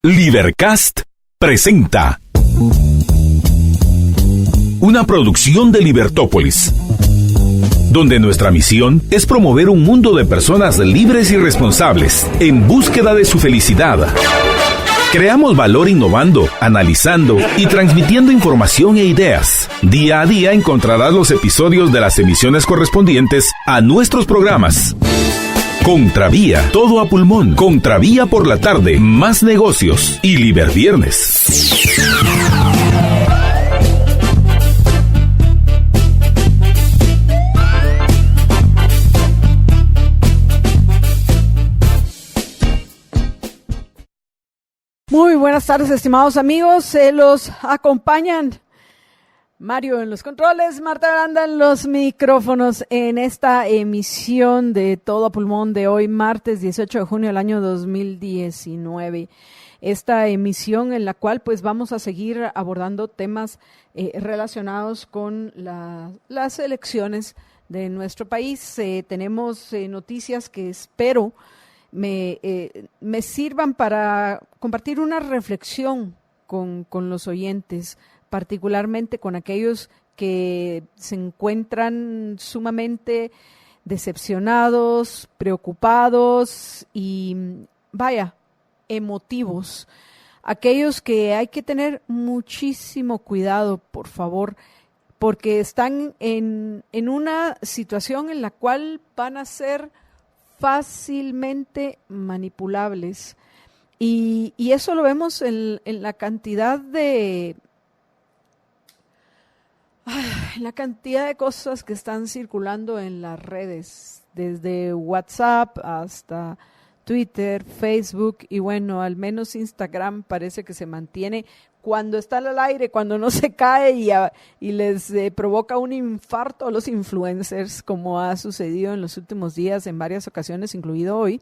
Libercast presenta una producción de Libertópolis, donde nuestra misión es promover un mundo de personas libres y responsables en búsqueda de su felicidad. Creamos valor innovando, analizando y transmitiendo información e ideas. Día a día encontrarás los episodios de las emisiones correspondientes a nuestros programas. Contravía, todo a pulmón. Contravía por la tarde, más negocios y Liberviernes. Muy buenas tardes, estimados amigos. Se los acompañan Mario en los controles, Marta Aranda en los micrófonos en esta emisión de Todo a Pulmón de hoy, martes 18 de junio del año 2019. Esta emisión en la cual pues vamos a seguir abordando temas relacionados con las elecciones de nuestro país. Tenemos noticias que espero me sirvan para compartir una reflexión con los oyentes, particularmente con aquellos que se encuentran sumamente decepcionados, preocupados y, emotivos. Aquellos que hay que tener muchísimo cuidado, por favor, porque están en una situación en la cual van a ser fácilmente manipulables. Y eso lo vemos en la cantidad de cosas que están circulando en las redes, desde WhatsApp hasta Twitter, Facebook y bueno, al menos Instagram parece que se mantiene cuando está al aire, cuando no se cae y les provoca un infarto a los influencers, como ha sucedido en los últimos días en varias ocasiones, incluido hoy.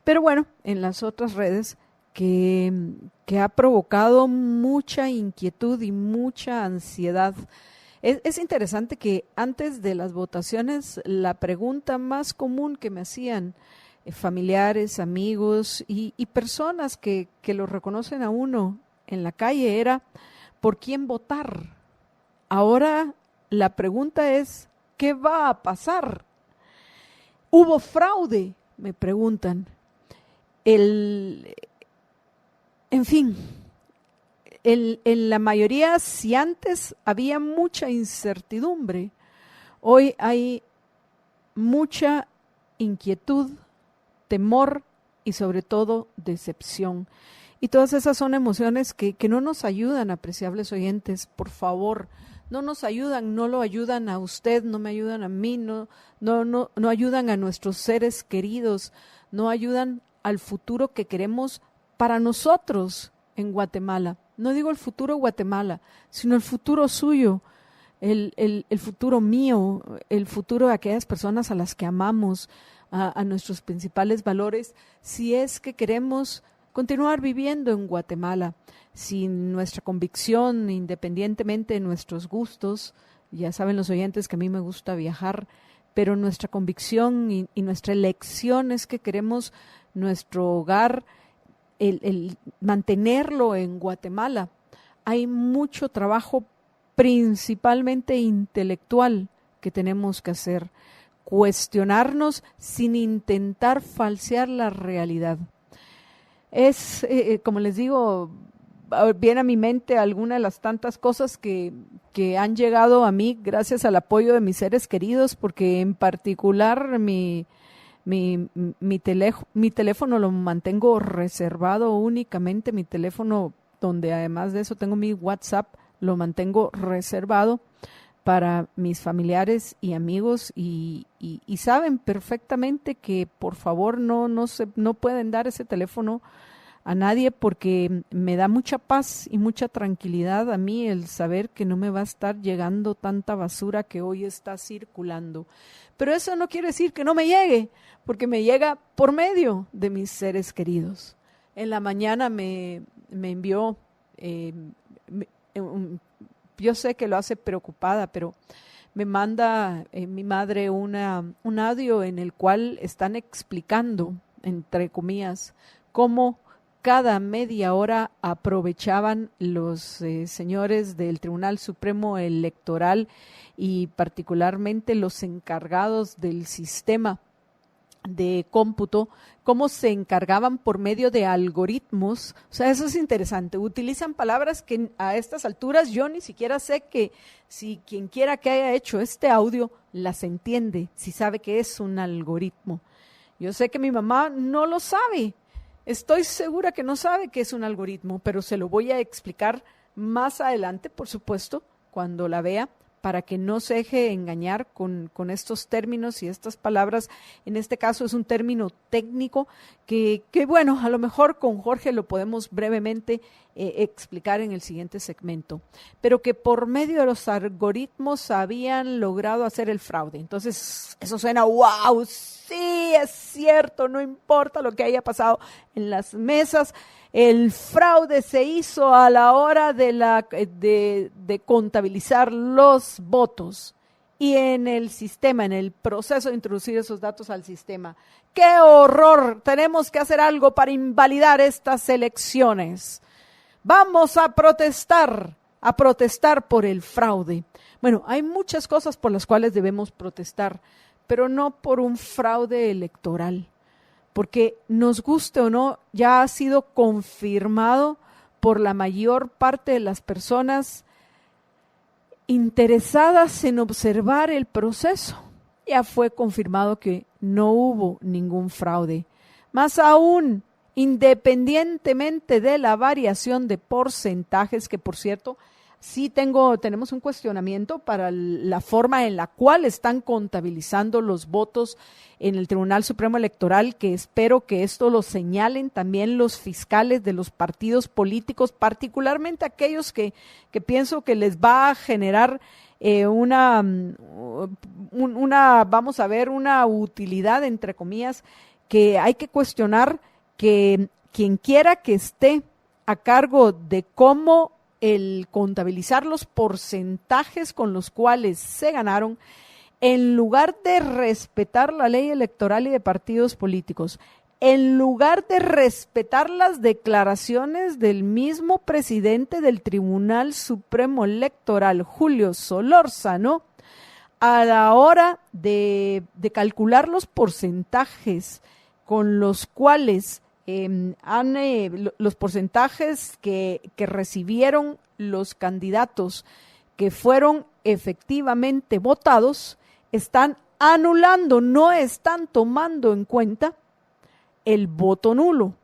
Pero bueno, en las otras redes que ha provocado mucha inquietud y mucha ansiedad. Es interesante que antes de las votaciones, la pregunta más común que me hacían familiares, amigos y personas que lo reconocen a uno en la calle era ¿por quién votar? Ahora la pregunta es ¿qué va a pasar? ¿Hubo fraude? Me preguntan. En la mayoría, si antes había mucha incertidumbre, hoy hay mucha inquietud, temor y sobre todo decepción. Y todas esas son emociones que no nos ayudan, apreciables oyentes, por favor, no nos ayudan, no lo ayudan a usted, no me ayudan a mí, no ayudan a nuestros seres queridos, no ayudan al futuro que queremos para nosotros en Guatemala. No digo el futuro de Guatemala, sino el futuro suyo, el futuro mío, el futuro de aquellas personas a las que amamos, a nuestros principales valores, si es que queremos continuar viviendo en Guatemala, si nuestra convicción, independientemente de nuestros gustos, ya saben los oyentes que a mí me gusta viajar, pero nuestra convicción y nuestra elección es que queremos nuestro hogar, el mantenerlo en Guatemala. Hay mucho trabajo, principalmente intelectual, que tenemos que hacer. Cuestionarnos sin intentar falsear la realidad. Es, como les digo, viene a mi mente alguna de las tantas cosas que han llegado a mí gracias al apoyo de mis seres queridos, porque en particular mi teléfono lo mantengo reservado únicamente, mi teléfono donde además de eso tengo mi WhatsApp, lo mantengo reservado para mis familiares y amigos y saben perfectamente que por favor no pueden dar ese teléfono a nadie porque me da mucha paz y mucha tranquilidad a mí el saber que no me va a estar llegando tanta basura que hoy está circulando. Pero eso no quiere decir que no me llegue, porque me llega por medio de mis seres queridos. En la mañana me envió, yo sé que lo hace preocupada, pero me manda mi madre un audio en el cual están explicando, entre comillas, cómo cada media hora aprovechaban los señores del Tribunal Supremo Electoral y particularmente los encargados del sistema de cómputo, cómo se encargaban por medio de algoritmos. O sea, eso es interesante. Utilizan palabras que a estas alturas yo ni siquiera sé que si quien quiera que haya hecho este audio las entiende, si sabe que es un algoritmo. Yo sé que mi mamá no lo sabe. Estoy segura que no sabe qué es un algoritmo, pero se lo voy a explicar más adelante, por supuesto, cuando la vea, para que no se deje engañar con estos términos y estas palabras. En este caso es un término técnico que bueno, a lo mejor con Jorge lo podemos brevemente explicar en el siguiente segmento, pero que por medio de los algoritmos habían logrado hacer el fraude. Entonces, eso suena, wow, sí, es cierto, no importa lo que haya pasado en las mesas, el fraude se hizo a la hora de contabilizar los votos y en el sistema, en el proceso de introducir esos datos al sistema. ¡Qué horror! Tenemos que hacer algo para invalidar estas elecciones. Vamos a protestar por el fraude. Bueno, hay muchas cosas por las cuales debemos protestar, pero no por un fraude electoral. Porque nos guste o no, ya ha sido confirmado por la mayor parte de las personas interesadas en observar el proceso. Ya fue confirmado que no hubo ningún fraude. Más aún, independientemente de la variación de porcentajes, que por cierto, sí tenemos un cuestionamiento para la forma en la cual están contabilizando los votos en el Tribunal Supremo Electoral, que espero que esto lo señalen también los fiscales de los partidos políticos, particularmente aquellos que pienso que les va a generar una utilidad, entre comillas, que hay que cuestionar que quien quiera que esté a cargo de cómo el contabilizar los porcentajes con los cuales se ganaron, en lugar de respetar la ley electoral y de partidos políticos, en lugar de respetar las declaraciones del mismo presidente del Tribunal Supremo Electoral, Julio Solórzano, a la hora de calcular los porcentajes con los cuales los porcentajes que recibieron los candidatos que fueron efectivamente votados, están anulando, no están tomando en cuenta el voto nulo.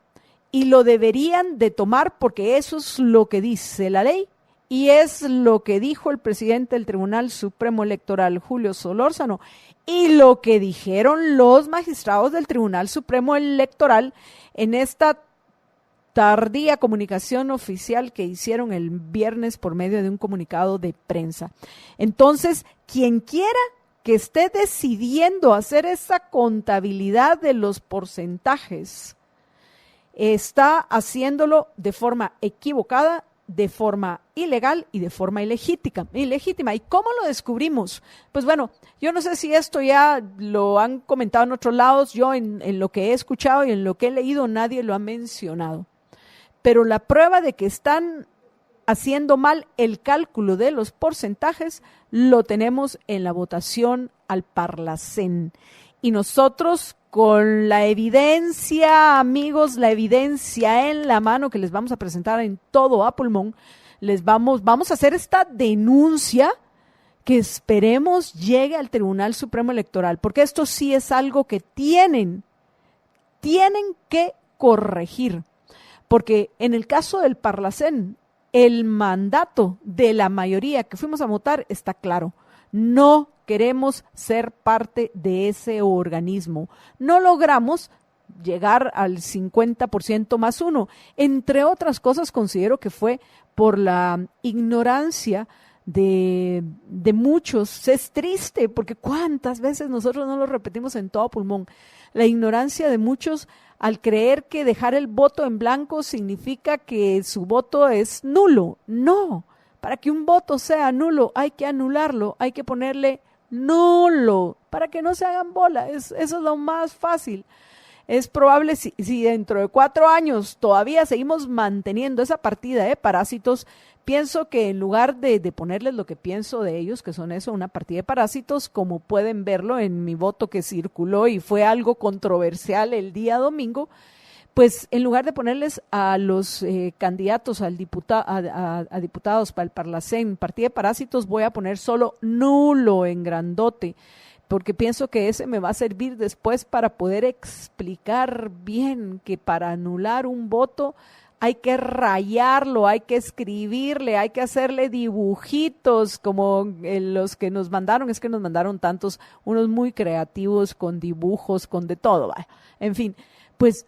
Y lo deberían de tomar porque eso es lo que dice la ley y es lo que dijo el presidente del Tribunal Supremo Electoral, Julio Solórzano, y lo que dijeron los magistrados del Tribunal Supremo Electoral en esta tardía comunicación oficial que hicieron el viernes por medio de un comunicado de prensa. Entonces, quien quiera que esté decidiendo hacer esa contabilidad de los porcentajes, está haciéndolo de forma equivocada, de forma ilegal y de forma ilegítima. ¿Y cómo lo descubrimos? Pues bueno, yo no sé si esto ya lo han comentado en otros lados, yo en lo que he escuchado y en lo que he leído nadie lo ha mencionado. Pero la prueba de que están haciendo mal el cálculo de los porcentajes lo tenemos en la votación al Parlacén. Y nosotros con la evidencia, amigos, la evidencia en la mano que les vamos a presentar en todo a pulmón, vamos a hacer esta denuncia que esperemos llegue al Tribunal Supremo Electoral, porque esto sí es algo que tienen que corregir, porque en el caso del Parlacén, el mandato de la mayoría que fuimos a votar está claro, no queremos ser parte de ese organismo. No logramos llegar al 50% más uno. Entre otras cosas, considero que fue por la ignorancia de muchos. Es triste porque cuántas veces nosotros no lo repetimos en todo pulmón. La ignorancia de muchos al creer que dejar el voto en blanco significa que su voto es nulo. No, para que un voto sea nulo hay que anularlo, hay que ponerle nulo, para que no se hagan bola, eso es lo más fácil. es probable si dentro de 4 años todavía seguimos manteniendo esa partida de parásitos, pienso que en lugar de ponerles lo que pienso de ellos, que son eso, una partida de parásitos, como pueden verlo en mi voto que circuló y fue algo controversial el día domingo, pues en lugar de ponerles a los candidatos a diputados para el Parlacén partida de parásitos, voy a poner solo nulo en grandote, porque pienso que ese me va a servir después para poder explicar bien que para anular un voto hay que rayarlo, hay que escribirle, hay que hacerle dibujitos como los que nos mandaron, es que nos mandaron tantos, unos muy creativos con dibujos, con de todo, ¿vale? En fin, pues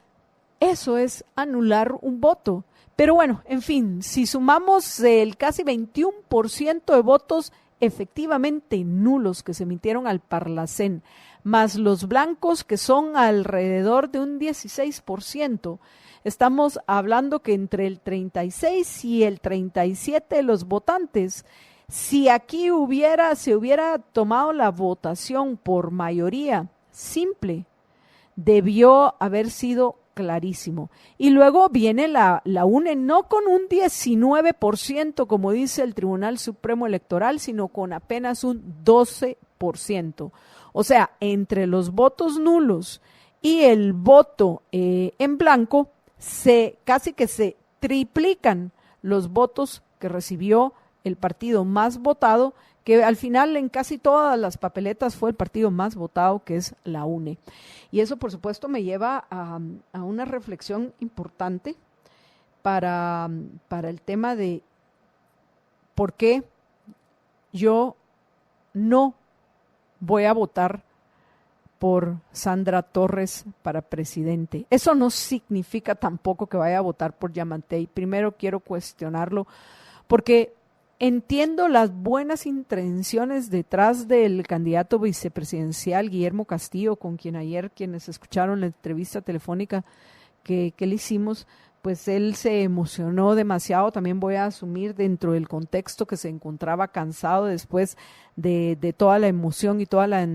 eso es anular un voto. Pero bueno, en fin, si sumamos el casi 21% de votos efectivamente nulos que se emitieron al Parlacén, más los blancos que son alrededor de un 16%, estamos hablando que entre el 36 y el 37 de los votantes, si aquí se hubiera tomado la votación por mayoría simple, debió haber sido clarísimo. Y luego viene la UNE, no con un 19%, como dice el Tribunal Supremo Electoral, sino con apenas un 12%. O sea, entre los votos nulos y el voto en blanco, casi que se triplican los votos que recibió el partido más votado, que al final en casi todas las papeletas fue el partido más votado, que es la UNE. Y eso, por supuesto, me lleva a una reflexión importante para el tema de por qué yo no voy a votar por Sandra Torres para presidente. Eso no significa tampoco que vaya a votar por Yamatei. Primero quiero cuestionarlo porque entiendo las buenas intenciones detrás del candidato vicepresidencial Guillermo Castillo, con quien ayer quienes escucharon la entrevista telefónica que le hicimos, pues él se emocionó demasiado. También voy a asumir dentro del contexto que se encontraba cansado después de toda la emoción y toda la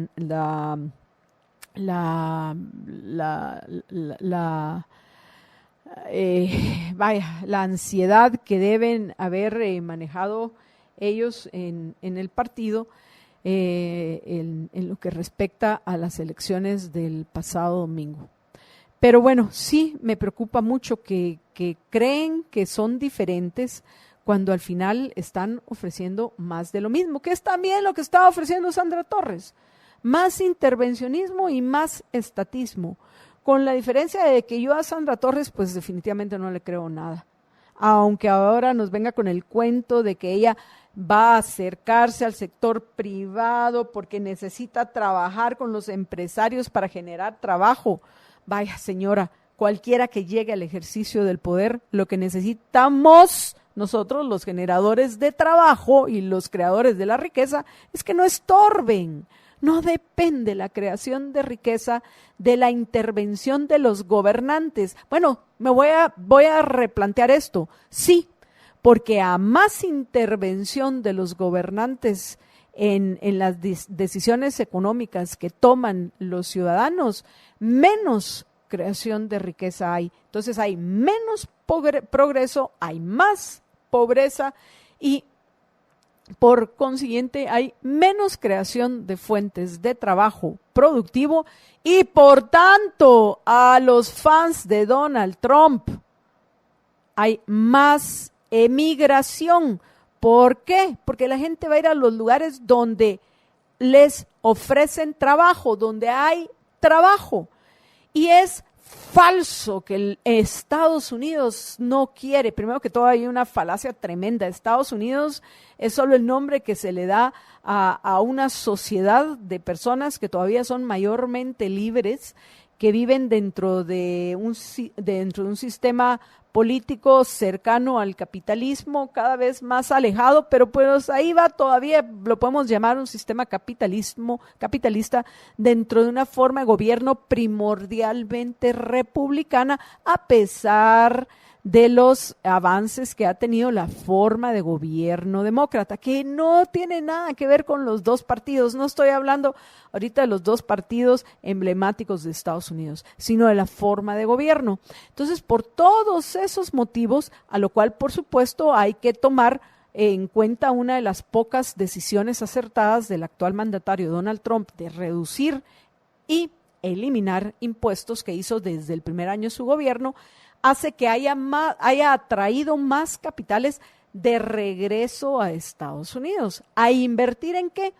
ansiedad que deben haber manejado ellos en el partido en lo que respecta a las elecciones del pasado domingo. Pero bueno, sí me preocupa mucho que creen que son diferentes cuando al final están ofreciendo más de lo mismo, que es también lo que estaba ofreciendo Sandra Torres. Más intervencionismo y más estatismo, con la diferencia de que yo a Sandra Torres pues definitivamente no le creo nada, aunque ahora nos venga con el cuento de que ella va a acercarse al sector privado porque necesita trabajar con los empresarios para generar trabajo. Vaya señora, cualquiera que llegue al ejercicio del poder, lo que necesitamos nosotros, los generadores de trabajo y los creadores de la riqueza, es que no estorben. No depende la creación de riqueza de la intervención de los gobernantes. Bueno, voy a replantear esto. Sí, porque a más intervención de los gobernantes en las decisiones económicas que toman los ciudadanos, menos creación de riqueza hay. Entonces hay menos progreso, hay más pobreza y por consiguiente, hay menos creación de fuentes de trabajo productivo y, por tanto, a los fans de Donald Trump hay más emigración. ¿Por qué? Porque la gente va a ir a los lugares donde les ofrecen trabajo, donde hay trabajo. Y es falso que el Estados Unidos no quiere. Primero que todo, hay una falacia tremenda. Estados Unidos es solo el nombre que se le da a una sociedad de personas que todavía son mayormente libres, que viven dentro de un sistema político cercano al capitalismo, cada vez más alejado, pero pues ahí va, todavía lo podemos llamar un sistema capitalista dentro de una forma de gobierno primordialmente republicana, a pesar de los avances que ha tenido la forma de gobierno demócrata, que no tiene nada que ver con los dos partidos. No estoy hablando ahorita de los dos partidos emblemáticos de Estados Unidos, sino de la forma de gobierno. Entonces, por todos esos motivos, a lo cual, por supuesto, hay que tomar en cuenta una de las pocas decisiones acertadas del actual mandatario Donald Trump de reducir y eliminar impuestos que hizo desde el primer año de su gobierno, hace que haya atraído más capitales de regreso a Estados Unidos. ¿A invertir en qué?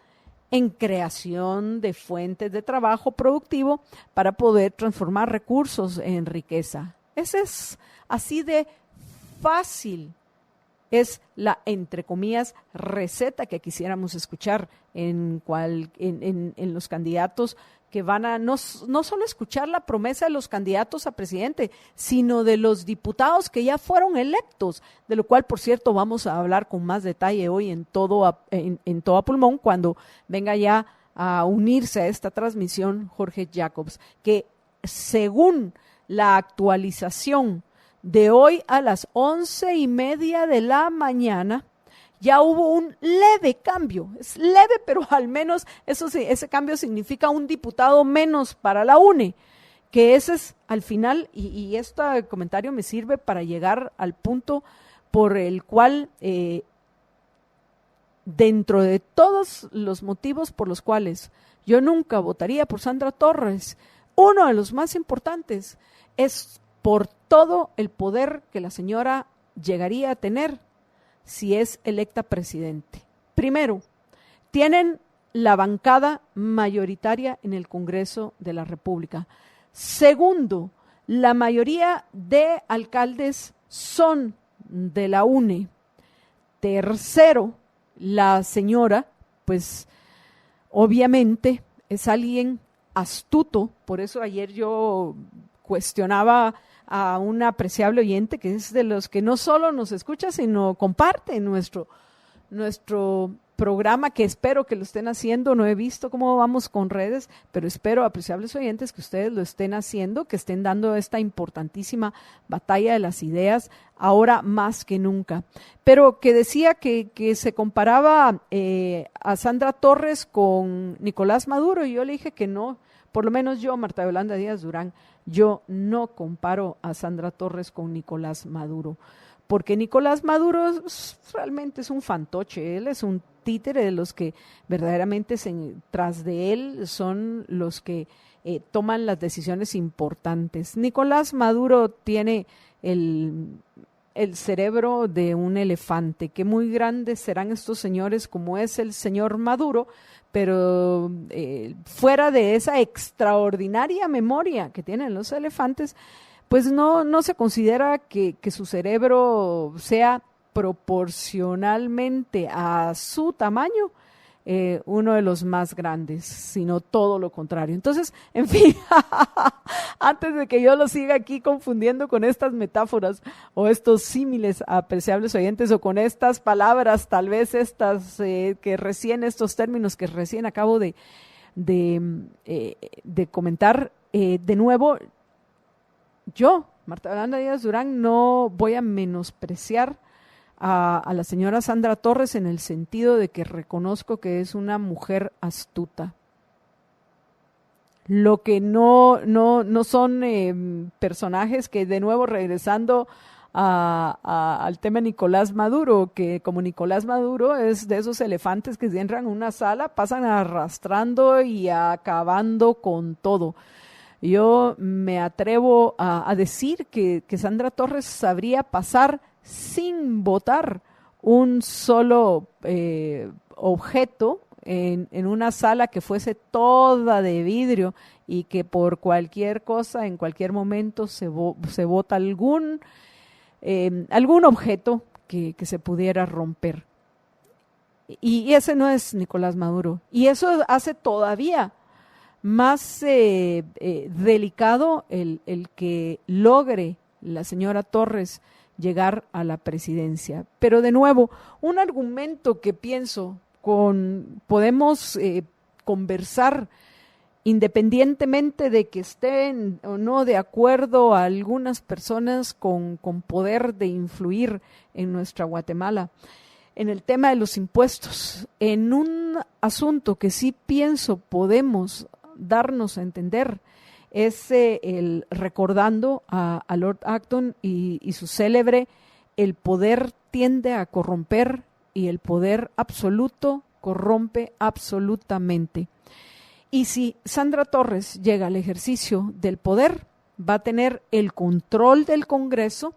En creación de fuentes de trabajo productivo para poder transformar recursos en riqueza. Ese es así de fácil. Es la, entre comillas, receta que quisiéramos escuchar en los candidatos que van a no solo escuchar la promesa de los candidatos a presidente, sino de los diputados que ya fueron electos, de lo cual, por cierto, vamos a hablar con más detalle hoy en todo a pulmón, cuando venga ya a unirse a esta transmisión Jorge Jacobs, que según la actualización de hoy a las 11:30 de la mañana, ya hubo un leve cambio. Es leve, pero al menos ese cambio significa un diputado menos para la UNE, que ese es al final, y este comentario me sirve para llegar al punto por el cual, dentro de todos los motivos por los cuales yo nunca votaría por Sandra Torres, uno de los más importantes es por todo el poder que la señora llegaría a tener si es electa presidente. Primero, tienen la bancada mayoritaria en el Congreso de la República. Segundo, la mayoría de alcaldes son de la UNE. Tercero, la señora, pues obviamente es alguien astuto, por eso ayer yo cuestionaba a un apreciable oyente que es de los que no solo nos escucha, sino comparte nuestro programa, que espero que lo estén haciendo. No he visto cómo vamos con redes, pero espero, apreciables oyentes, que ustedes lo estén haciendo, que estén dando esta importantísima batalla de las ideas ahora más que nunca. Pero que decía que se comparaba a Sandra Torres con Nicolás Maduro, y yo le dije que no. Por lo menos yo, Marta Yolanda Díaz Durán, yo no comparo a Sandra Torres con Nicolás Maduro, porque Nicolás Maduro realmente es un fantoche. Él es un títere de los que verdaderamente tras de él son los que toman las decisiones importantes. Nicolás Maduro tiene el cerebro de un elefante. Que muy grandes serán estos señores como es el señor Maduro, pero fuera de esa extraordinaria memoria que tienen los elefantes, pues no se considera que su cerebro sea proporcionalmente a su tamaño uno de los más grandes, sino todo lo contrario. Entonces, en fin, antes de que yo lo siga aquí confundiendo con estas metáforas o estos símiles, apreciables oyentes, o con estas palabras, tal vez estos términos que recién acabo de comentar, de nuevo, yo, Marta Yolanda Díaz Durán, no voy a menospreciar a la señora Sandra Torres en el sentido de que reconozco que es una mujer astuta. Lo que no son personajes que, de nuevo, regresando al tema de Nicolás Maduro, que como Nicolás Maduro es de esos elefantes que si entran en una sala pasan arrastrando y acabando con todo. Yo me atrevo a decir que Sandra Torres sabría pasar sin botar un solo objeto en una sala que fuese toda de vidrio y que por cualquier cosa, en cualquier momento se bota algún objeto que se pudiera romper. Y ese no es Nicolás Maduro. Y eso hace todavía más delicado el que logre la señora Torres llegar a la presidencia. Pero de nuevo, un argumento que pienso podemos conversar independientemente de que estén o no de acuerdo a algunas personas con poder de influir en nuestra Guatemala, en el tema de los impuestos, en un asunto que sí pienso podemos darnos a entender, es el recordando a Lord Acton y su célebre: el poder tiende a corromper y el poder absoluto corrompe absolutamente. Y si Sandra Torres llega al ejercicio del poder, va a tener el control del Congreso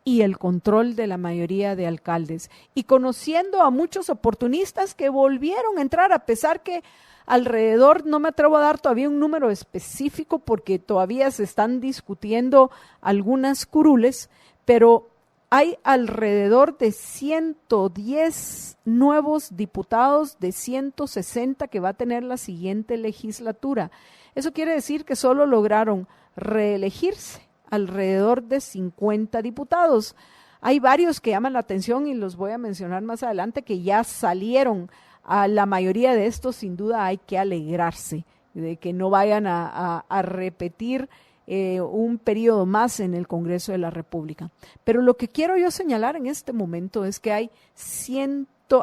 y el control de la mayoría de alcaldes. Y conociendo a muchos oportunistas que volvieron a entrar, a pesar que alrededor, no me atrevo a dar todavía un número específico porque todavía se están discutiendo algunas curules, pero hay alrededor de 110 nuevos diputados de 160 que va a tener la siguiente legislatura. Eso quiere decir que solo lograron reelegirse alrededor de 50 diputados. Hay varios que llaman la atención y los voy a mencionar más adelante que ya salieron. A la mayoría de estos sin duda hay que alegrarse de que no vayan a repetir un periodo más en el Congreso de la República. Pero lo que quiero yo señalar en este momento es que hay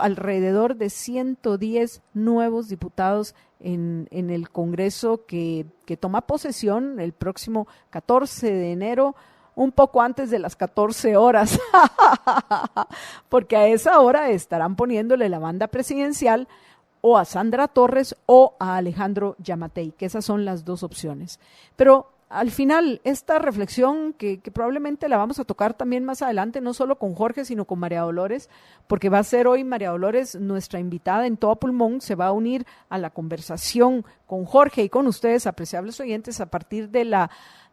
alrededor de 110 nuevos diputados en el Congreso que toma posesión el próximo 14 de enero, un poco antes de las 14 horas, porque a esa hora estarán poniéndole la banda presidencial o a Sandra Torres o a Alejandro Yamatei, que esas son las dos opciones. Pero al final, esta reflexión que probablemente la vamos a tocar también más adelante, no solo con Jorge, sino con María Dolores, porque va a ser hoy María Dolores nuestra invitada en Todo Pulmón, se va a unir a la conversación con Jorge y con ustedes, apreciables oyentes, a partir de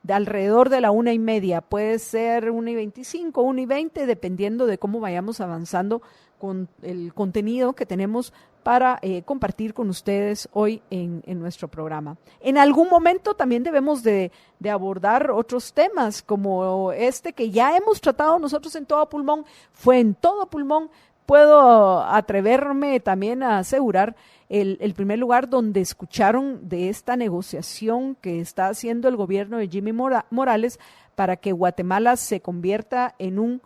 alrededor de la 1:30, puede ser 1:25, 1:20, dependiendo de cómo vayamos avanzando con el contenido que tenemos para compartir con ustedes hoy en nuestro programa. En algún momento también debemos de abordar otros temas, como este que ya hemos tratado nosotros en Todo Pulmón, fue en Todo Pulmón. Puedo atreverme también a asegurar el primer lugar donde escucharon de esta negociación que está haciendo el gobierno de Jimmy Morales para que Guatemala se convierta en un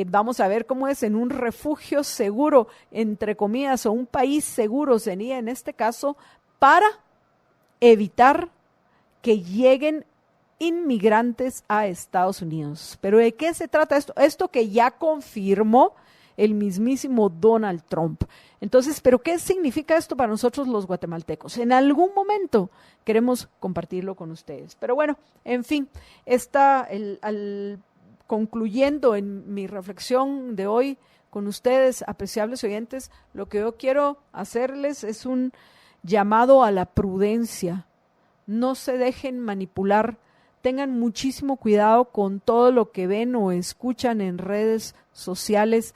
vamos a ver cómo es, en un refugio seguro, entre comillas, o un país seguro sería en este caso, para evitar que lleguen inmigrantes a Estados Unidos. ¿Pero de qué se trata esto? Esto que ya confirmó el mismísimo Donald Trump. Entonces, ¿pero qué significa esto para nosotros los guatemaltecos? En algún momento queremos compartirlo con ustedes. Pero bueno, en fin, concluyendo en mi reflexión de hoy con ustedes, apreciables oyentes, lo que yo quiero hacerles es un llamado a la prudencia. No se dejen manipular, tengan muchísimo cuidado con todo lo que ven o escuchan en redes sociales.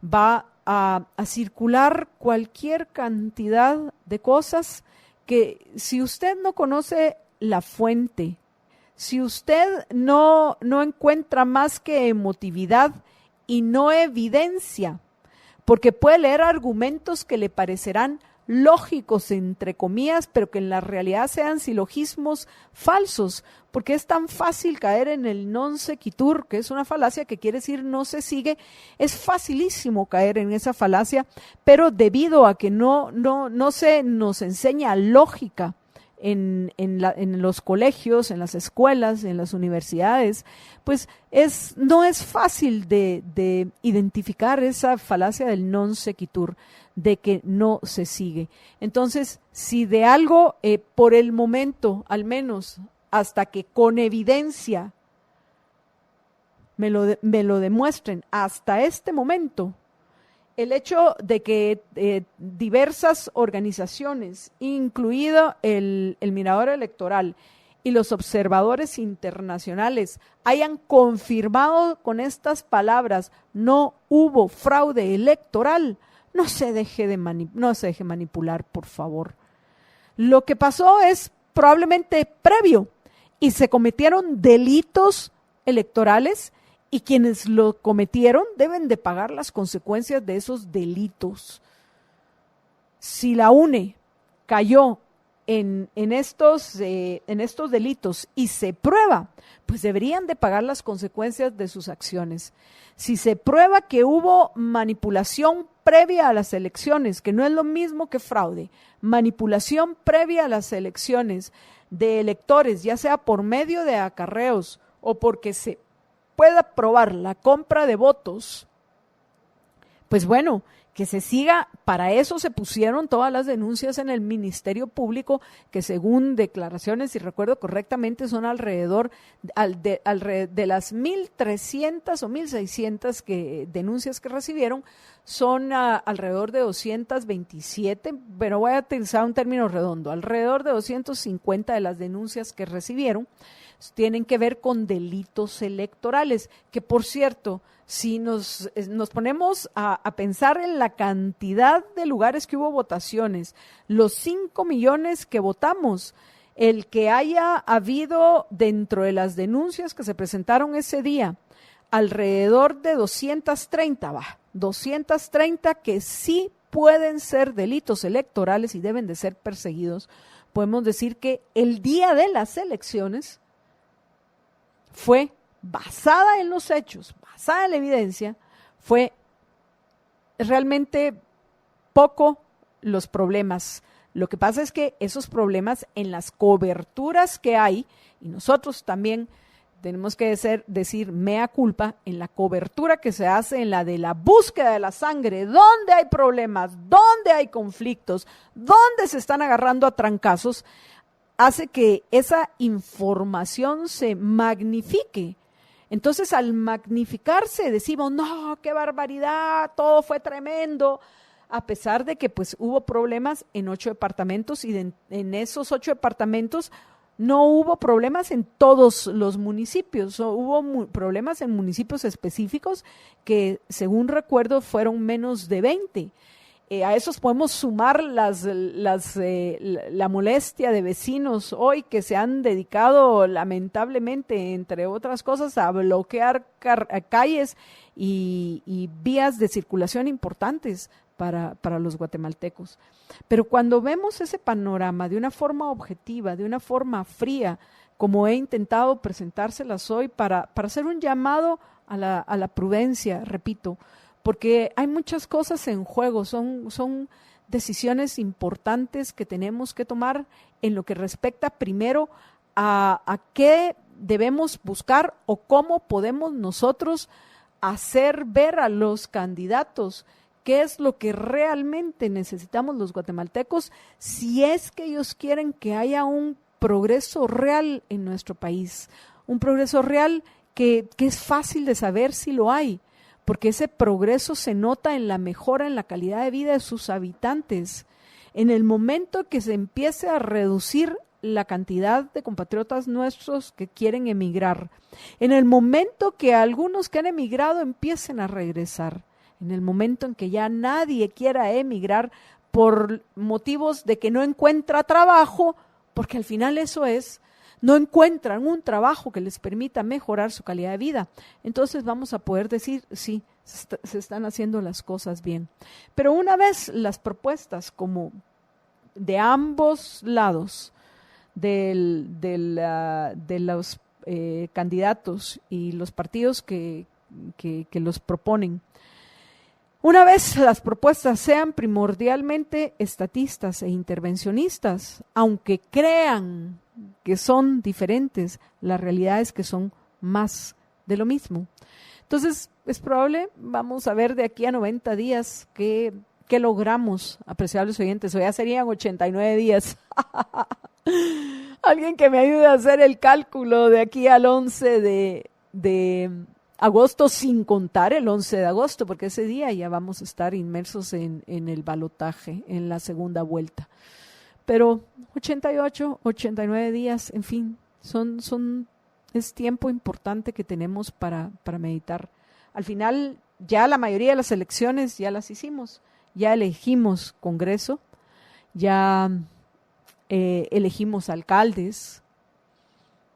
Va a circular cualquier cantidad de cosas que, si usted no conoce la fuente, si usted no encuentra más que emotividad y no evidencia, porque puede leer argumentos que le parecerán lógicos, entre comillas, pero que en la realidad sean silogismos falsos, porque es tan fácil caer en el non sequitur, que es una falacia que quiere decir no se sigue. Es facilísimo caer en esa falacia, pero debido a que no se nos enseña lógica en los colegios, en las escuelas, en las universidades, pues no es fácil de identificar esa falacia del non sequitur, de que no se sigue. Entonces, si de algo, por el momento, al menos hasta que con evidencia me lo demuestren, hasta este momento, el hecho de que diversas organizaciones, incluido el Mirador Electoral y los observadores internacionales, hayan confirmado con estas palabras: no hubo fraude electoral, no se deje manipular, por favor. Lo que pasó es probablemente previo y se cometieron delitos electorales, y quienes lo cometieron deben de pagar las consecuencias de esos delitos. Si la UNE cayó en estos delitos y se prueba, pues deberían de pagar las consecuencias de sus acciones. Si se prueba que hubo manipulación previa a las elecciones, que no es lo mismo que fraude, manipulación previa a las elecciones de electores, ya sea por medio de acarreos o porque se pueda probar la compra de votos, pues bueno, que se siga. Para eso se pusieron todas las denuncias en el Ministerio Público, que según declaraciones, si recuerdo correctamente, son alrededor de las 1.300 o 1.600 denuncias que recibieron, son alrededor de 227, pero voy a utilizar un término redondo, alrededor de 250 de las denuncias que recibieron tienen que ver con delitos electorales, que por cierto, si nos ponemos a pensar en la cantidad de lugares que hubo votaciones, los 5 millones que votamos, el que haya habido dentro de las denuncias que se presentaron ese día, alrededor de 230 que sí pueden ser delitos electorales y deben de ser perseguidos, podemos decir que el día de las elecciones fue basada en los hechos, basada en la evidencia, fue realmente poco los problemas. Lo que pasa es que esos problemas en las coberturas que hay, y nosotros también tenemos que decir mea culpa, en la cobertura que se hace en la de la búsqueda de la sangre, donde hay problemas, donde hay conflictos, donde se están agarrando a trancazos, hace que esa información se magnifique. Entonces, al magnificarse, decimos, no, qué barbaridad, todo fue tremendo, a pesar de que pues hubo problemas en 8 departamentos y en esos 8 departamentos no hubo problemas en todos los municipios, hubo problemas en municipios específicos que, según recuerdo, fueron menos de 20. A esos podemos sumar la molestia de vecinos hoy que se han dedicado lamentablemente, entre otras cosas, a bloquear calles y vías de circulación importantes para los guatemaltecos. Pero cuando vemos ese panorama de una forma objetiva, de una forma fría, como he intentado presentárselas hoy para hacer un llamado a la prudencia, repito, porque hay muchas cosas en juego, son decisiones importantes que tenemos que tomar en lo que respecta primero a qué debemos buscar o cómo podemos nosotros hacer ver a los candidatos qué es lo que realmente necesitamos los guatemaltecos si es que ellos quieren que haya un progreso real en nuestro país, un progreso real que es fácil de saber si lo hay, porque ese progreso se nota en la mejora en la calidad de vida de sus habitantes. En el momento que se empiece a reducir la cantidad de compatriotas nuestros que quieren emigrar, en el momento que algunos que han emigrado empiecen a regresar, en el momento en que ya nadie quiera emigrar por motivos de que no encuentra trabajo, porque al final eso es, no encuentran un trabajo que les permita mejorar su calidad de vida, entonces vamos a poder decir, sí, se están haciendo las cosas bien. Pero una vez las propuestas como de ambos lados de los candidatos y los partidos que los proponen, una vez las propuestas sean primordialmente estatistas e intervencionistas, aunque crean que son diferentes, la realidad es que son más de lo mismo. Entonces, es probable, vamos a ver de aquí a 90 días qué logramos, apreciables oyentes, o ya serían 89 días. Alguien que me ayude a hacer el cálculo de aquí al 11 de agosto, sin contar el 11 de agosto, porque ese día ya vamos a estar inmersos en el balotaje, en la segunda vuelta. Pero 88, 89 días, en fin, es tiempo importante que tenemos para meditar. Al final, ya la mayoría de las elecciones ya las hicimos, ya elegimos Congreso, ya elegimos alcaldes,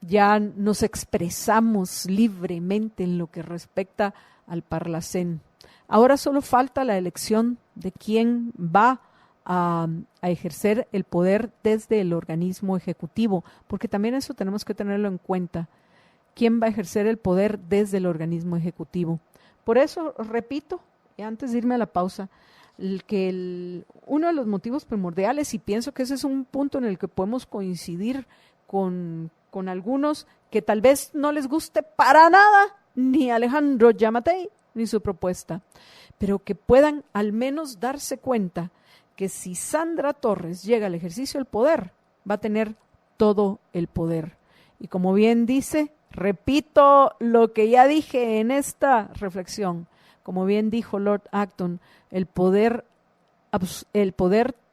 ya nos expresamos libremente en lo que respecta al Parlacén. Ahora solo falta la elección de quién va a ejercer el poder desde el organismo ejecutivo, porque también eso tenemos que tenerlo en cuenta. ¿Quién va a ejercer el poder desde el organismo ejecutivo? Por eso, repito, y antes de irme a la pausa, uno de los motivos primordiales, y pienso que ese es un punto en el que podemos coincidir con algunos que tal vez no les guste para nada ni Alejandro Giammattei ni su propuesta, pero que puedan al menos darse cuenta que si Sandra Torres llega al ejercicio del poder, va a tener todo el poder. Y como bien dice, repito lo que ya dije en esta reflexión, como bien dijo Lord Acton, el poder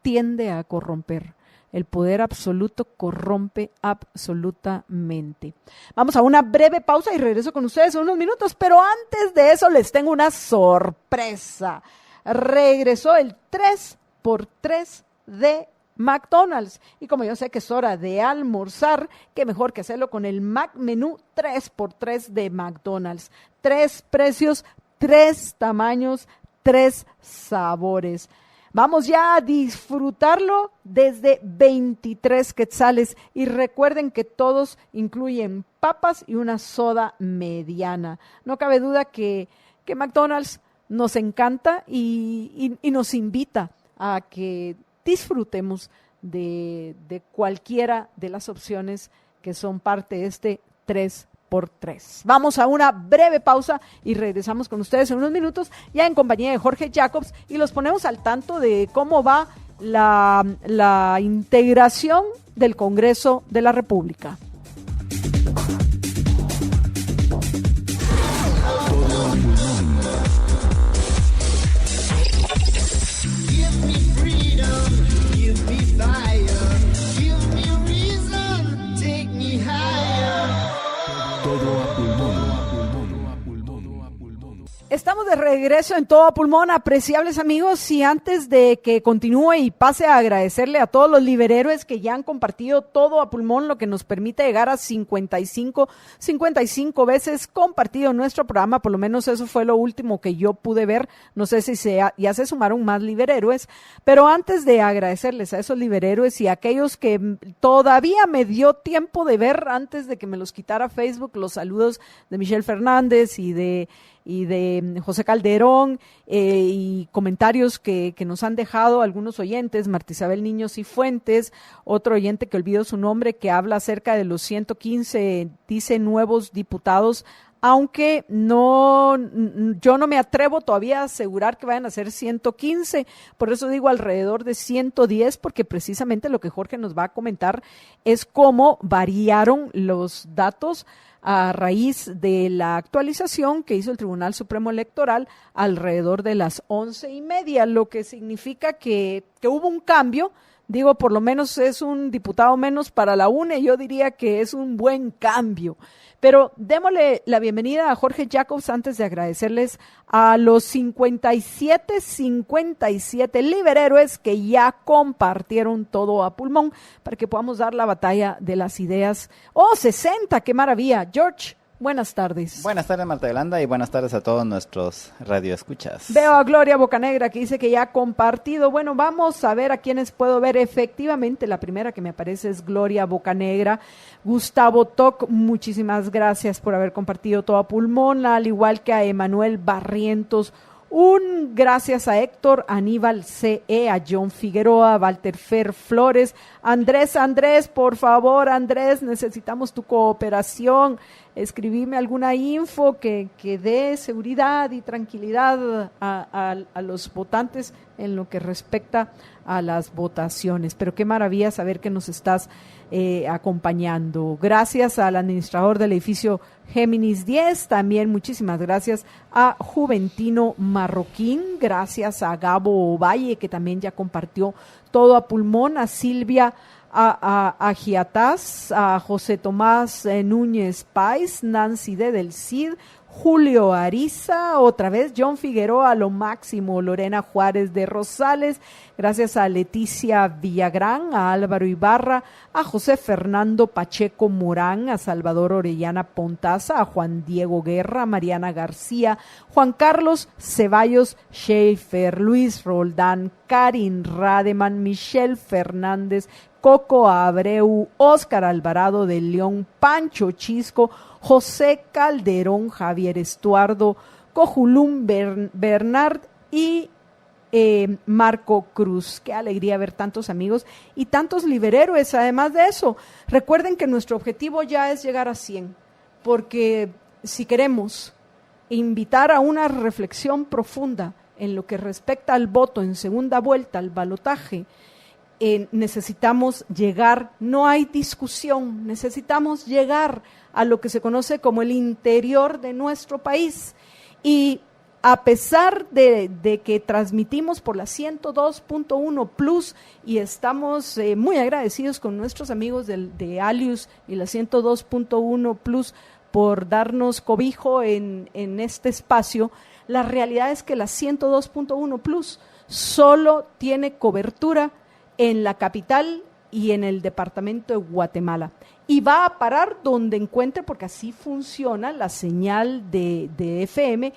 tiende a corromper. El poder absoluto corrompe absolutamente. Vamos a una breve pausa y regreso con ustedes en unos minutos, pero antes de eso les tengo una sorpresa. Regresó el 3x3 de McDonald's, y como yo sé que es hora de almorzar, qué mejor que hacerlo con el McMenú 3x3 de McDonald's. 3 precios, 3 tamaños, 3 sabores. Vamos ya a disfrutarlo desde 23 quetzales, y recuerden que todos incluyen papas y una soda mediana. No cabe duda que McDonald's nos encanta y nos invita a que disfrutemos de cualquiera de las opciones que son parte de este 3x3. Vamos a una breve pausa y regresamos con ustedes en unos minutos, ya en compañía de Jorge Jacobs, y los ponemos al tanto de cómo va la integración del Congreso de la República. Estamos de regreso en Todo a Pulmón, apreciables amigos, y antes de que continúe y pase a agradecerle a todos los liberhéroes que ya han compartido Todo a Pulmón, lo que nos permite llegar a 55 veces compartido nuestro programa, por lo menos eso fue lo último que yo pude ver, no sé si ya se sumaron más liberhéroes, pero antes de agradecerles a esos liberhéroes y a aquellos que todavía me dio tiempo de ver antes de que me los quitara Facebook, los saludos de Michelle Fernández y de José Calderón, y comentarios que nos han dejado algunos oyentes, Marta Isabel Niños y Fuentes, otro oyente que olvido su nombre, que habla acerca de los 115, dice, nuevos diputados, aunque yo no me atrevo todavía a asegurar que vayan a ser 115, por eso digo alrededor de 110, porque precisamente lo que Jorge nos va a comentar es cómo variaron los datos a raíz de la actualización que hizo el Tribunal Supremo Electoral alrededor de las 11:30, lo que significa que hubo un cambio. Digo, por lo menos es un diputado menos para la UNE, yo diría que es un buen cambio. Pero démosle la bienvenida a Jorge Jacobs antes de agradecerles a los 57 liberhéroes que ya compartieron Todo a Pulmón para que podamos dar la batalla de las ideas. ¡Oh, 60! ¡Qué maravilla! George, buenas tardes. Buenas tardes, Marta Yolanda, y buenas tardes a todos nuestros radioescuchas. Veo a Gloria Bocanegra que dice que ya ha compartido. Bueno, vamos a ver a quiénes puedo ver. Efectivamente, la primera que me aparece es Gloria Bocanegra. Gustavo Toc, muchísimas gracias por haber compartido Todo a Pulmón, al igual que a Emanuel Barrientos. Un gracias a Héctor, Aníbal C.E., a John Figueroa, a Walter Fer Flores, Andrés, por favor, Andrés, necesitamos tu cooperación. Escribime alguna info que dé seguridad y tranquilidad a los votantes en lo que respecta a las votaciones. Pero qué maravilla saber que nos estás acompañando. Gracias al administrador del edificio Géminis 10, también muchísimas gracias a Juventino Marroquín, gracias a Gabo Ovalle, que también ya compartió Todo a Pulmón, a Silvia a Giatás, a José Tomás Núñez Páez, Nancy D. del Cid, Julio Ariza, otra vez John Figueroa, lo máximo, Lorena Juárez de Rosales, gracias a Leticia Villagrán, a Álvaro Ibarra, a José Fernando Pacheco Morán, a Salvador Orellana Pontaza, a Juan Diego Guerra, a Mariana García, Juan Carlos Ceballos Schaefer, Luis Roldán, Karin Rademan, Michelle Fernández, Coco Abreu, Óscar Alvarado de León, Pancho Chisco, José Calderón, Javier Estuardo, Cojulum Bernard y Marco Cruz. Qué alegría ver tantos amigos y tantos liberhéroes. Además de eso, recuerden que nuestro objetivo ya es llegar a 100, porque si queremos invitar a una reflexión profunda en lo que respecta al voto en segunda vuelta, al balotaje, necesitamos llegar, no hay discusión, necesitamos llegar a lo que se conoce como el interior de nuestro país. Y a pesar de que transmitimos por la 102.1 Plus y estamos muy agradecidos con nuestros amigos de Alius y la 102.1 Plus por darnos cobijo en este espacio, la realidad es que la 102.1 Plus solo tiene cobertura en la capital y en el departamento de Guatemala. Y va a parar donde encuentre, porque así funciona la señal de FM,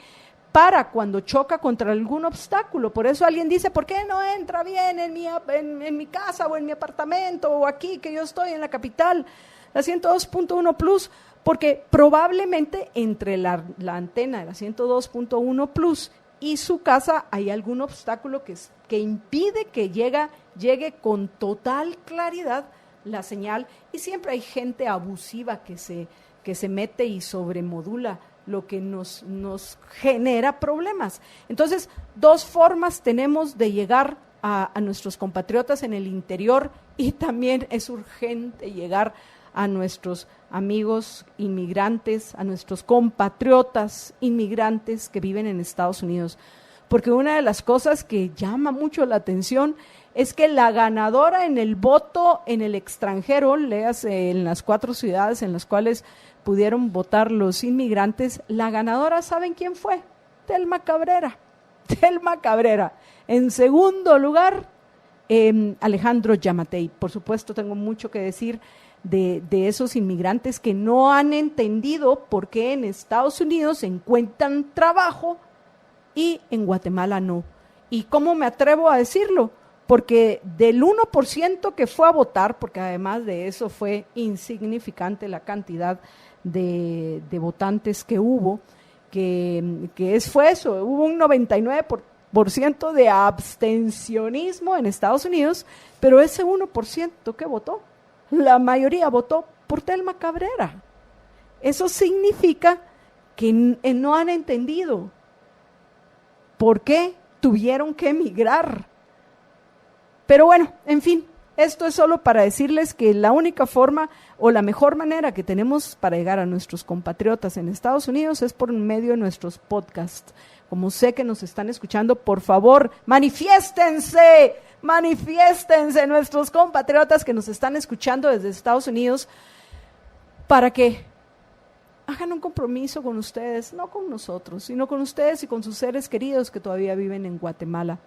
para cuando choca contra algún obstáculo. Por eso alguien dice, ¿por qué no entra bien en mi casa o en mi apartamento o aquí que yo estoy en la capital? La 102.1 Plus, porque probablemente entre la antena de la 102.1 Plus y su casa hay algún obstáculo que impide que llegue con total claridad la señal, y siempre hay gente abusiva que se mete y sobremodula, lo que nos genera problemas. Entonces, dos formas tenemos de llegar a nuestros compatriotas en el interior, y también es urgente llegar a nuestros amigos inmigrantes, a nuestros compatriotas inmigrantes que viven en Estados Unidos. Porque una de las cosas que llama mucho la atención es que la ganadora en el voto en el extranjero, léase en las 4 ciudades en las cuales pudieron votar los inmigrantes, la ganadora, ¿saben quién fue? Telma Cabrera. Telma Cabrera. En segundo lugar, Alejandro Yamatei. Por supuesto, tengo mucho que decir de esos inmigrantes que no han entendido por qué en Estados Unidos encuentran trabajo y en Guatemala no. ¿Y cómo me atrevo a decirlo? Porque del 1% que fue a votar, porque además de eso fue insignificante la cantidad de votantes que hubo, fue eso, hubo un 99% de abstencionismo en Estados Unidos, pero ese 1% que votó, la mayoría votó por Telma Cabrera. Eso significa que no han entendido por qué tuvieron que emigrar. Pero bueno, en fin, esto es solo para decirles que la única forma o la mejor manera que tenemos para llegar a nuestros compatriotas en Estados Unidos es por medio de nuestros podcasts. Como sé que nos están escuchando, por favor, manifiéstense nuestros compatriotas que nos están escuchando desde Estados Unidos, para que hagan un compromiso con ustedes, no con nosotros, sino con ustedes y con sus seres queridos que todavía viven en Guatemala.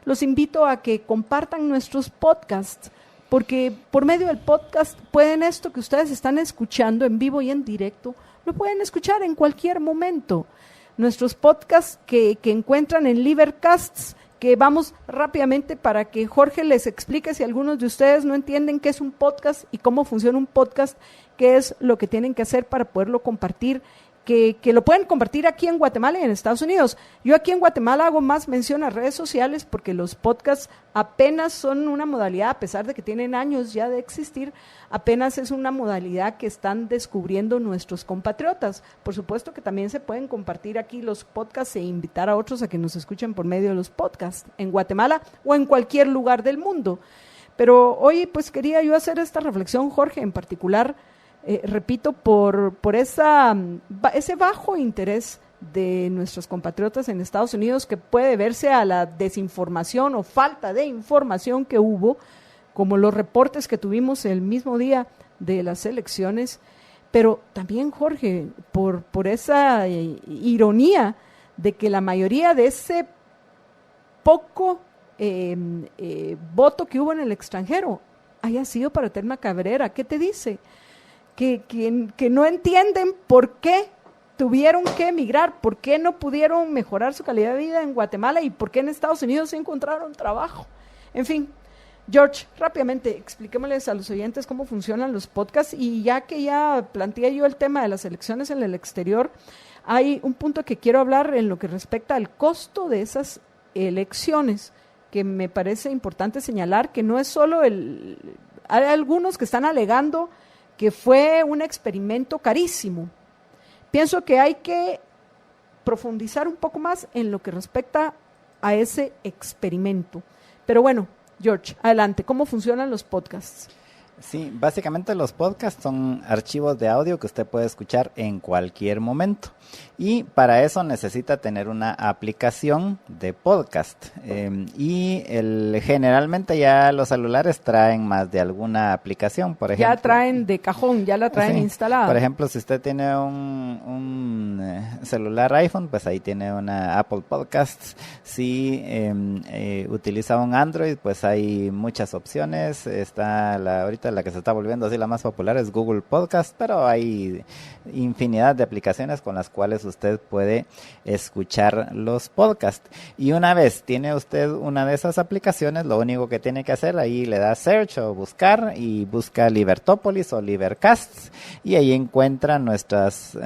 Los invito a que compartan nuestros podcasts, porque por medio del podcast pueden esto que ustedes están escuchando en vivo y en directo, lo pueden escuchar en cualquier momento. Nuestros podcasts que encuentran en Libercasts, que vamos rápidamente para que Jorge les explique si algunos de ustedes no entienden qué es un podcast y cómo funciona un podcast, qué es lo que tienen que hacer para poderlo compartir, que lo pueden compartir aquí en Guatemala y en Estados Unidos. Yo aquí en Guatemala hago más mención a redes sociales porque los podcasts apenas son una modalidad, a pesar de que tienen años ya de existir, apenas es una modalidad que están descubriendo nuestros compatriotas. Por supuesto que también se pueden compartir aquí los podcasts e invitar a otros a que nos escuchen por medio de los podcasts en Guatemala o en cualquier lugar del mundo. Pero hoy pues quería yo hacer esta reflexión, Jorge, en particular, repito, por ese bajo interés de nuestros compatriotas en Estados Unidos, que puede verse a la desinformación o falta de información que hubo, como los reportes que tuvimos el mismo día de las elecciones, pero también, Jorge, por esa ironía de que la mayoría de ese poco voto que hubo en el extranjero haya sido para Telma Cabrera. ¿Qué te dice? Que no entienden por qué tuvieron que emigrar, por qué no pudieron mejorar su calidad de vida en Guatemala y por qué en Estados Unidos sí encontraron trabajo. En fin, George, rápidamente expliquémosles a los oyentes cómo funcionan los podcasts, y ya que ya planteé yo el tema de las elecciones en el exterior, hay un punto que quiero hablar en lo que respecta al costo de esas elecciones, que me parece importante señalar que no es solo hay algunos que están alegando que fue un experimento carísimo. Pienso que hay que profundizar un poco más en lo que respecta a ese experimento. Pero bueno, George, adelante, ¿cómo funcionan los podcasts? Sí, básicamente los podcasts son archivos de audio que usted puede escuchar en cualquier momento, y para eso necesita tener una aplicación de podcast, generalmente ya los celulares traen más de alguna aplicación, por ejemplo. Ya traen de cajón, ya la traen instalada. Por ejemplo, si usted tiene un celular iPhone, pues ahí tiene una Apple Podcasts. Si utiliza un Android, pues hay muchas opciones. Está ahorita la que se está volviendo así la más popular es Google Podcast, pero hay infinidad de aplicaciones con las cuales usted puede escuchar los podcasts. Y una vez tiene usted una de esas aplicaciones, lo único que tiene que hacer, ahí le da search o buscar y busca Libertópolis o Libercasts, y ahí encuentra nuestros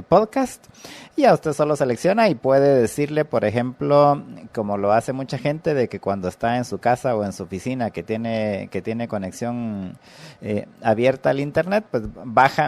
podcasts, y a usted solo selecciona y puede decirle, por ejemplo, como lo hace mucha gente, de que cuando está en su casa o en su oficina que tiene conexión abierta al internet, pues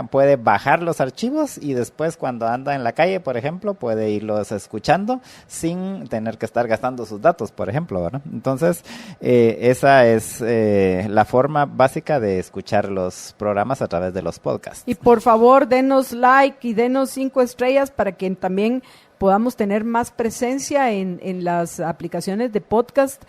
puede bajar los archivos, y después cuando anda en la calle, por ejemplo, puede irlos escuchando sin tener que estar gastando sus datos, por ejemplo, ¿verdad? Entonces, esa es la forma básica de escuchar los programas a través de los podcasts. Y por favor, denos like y denos 5 estrellas para que también podamos tener más presencia en las aplicaciones de podcast.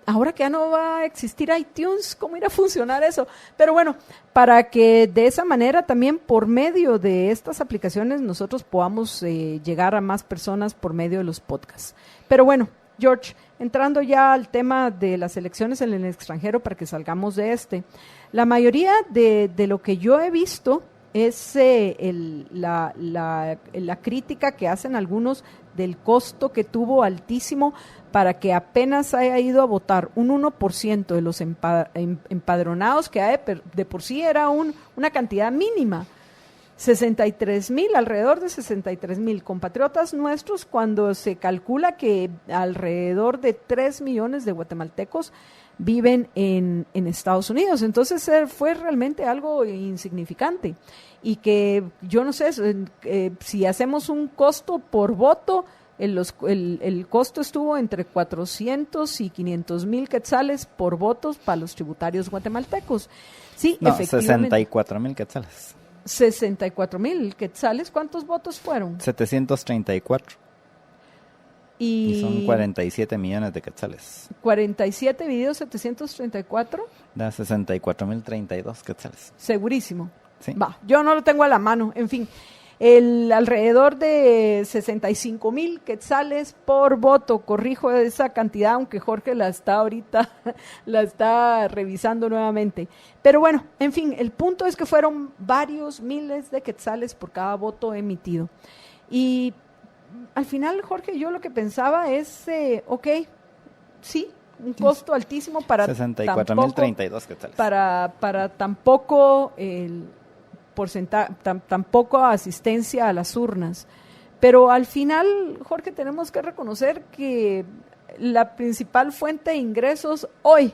Ahora que ya no va a existir iTunes, ¿cómo irá a funcionar eso? Pero bueno, para que de esa manera también por medio de estas aplicaciones nosotros podamos llegar a más personas por medio de los podcasts. Pero bueno, George, entrando ya al tema de las elecciones en el extranjero para que salgamos de la mayoría de lo que yo he visto es la crítica que hacen algunos del costo que tuvo altísimo para que apenas haya ido a votar un 1% de los empadronados, que de por sí era una cantidad mínima. 63,000, alrededor de 63,000 compatriotas nuestros, cuando se calcula que alrededor de 3 millones de guatemaltecos viven en Estados Unidos. Entonces fue realmente algo insignificante, y que yo no sé si hacemos un costo por voto, el costo estuvo entre 400 y 500,000 quetzales por votos para los tributarios guatemaltecos. Sí, no, efectivamente. 64,000 quetzales. 64,000 quetzales, ¿cuántos votos fueron? 734. Y son 47 millones de quetzales. 47 dividido 734. Da 64,032 quetzales. Segurísimo. Sí. Va, yo no lo tengo a la mano. En fin, alrededor de 65,000 quetzales por voto. Corrijo esa cantidad, aunque Jorge la está revisando nuevamente. Pero bueno, en fin, el punto es que fueron varios miles de quetzales por cada voto emitido. Y al final, Jorge, yo lo que pensaba es, sí, un costo altísimo para 64,032 quetzales. Para tampoco tampoco asistencia a las urnas. Pero al final, Jorge, tenemos que reconocer que la principal fuente de ingresos hoy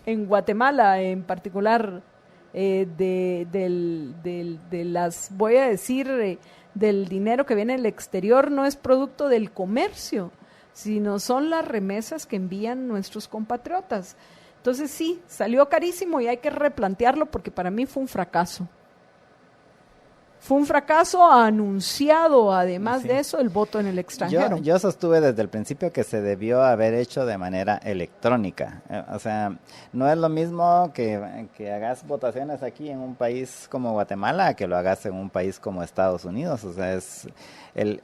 en Guatemala, en particular, de las, voy a decir, del dinero que viene del exterior, no es producto del comercio, sino son las remesas que envían nuestros compatriotas. Entonces sí, salió carísimo y hay que replantearlo, porque para mí fue un fracaso. fue un fracaso anunciado, además de eso, el voto en el extranjero. Yo sostuve desde el principio que se debió haber hecho de manera electrónica. O sea, no es lo mismo que hagas votaciones aquí en un país como Guatemala que lo hagas en un país como Estados Unidos. O sea,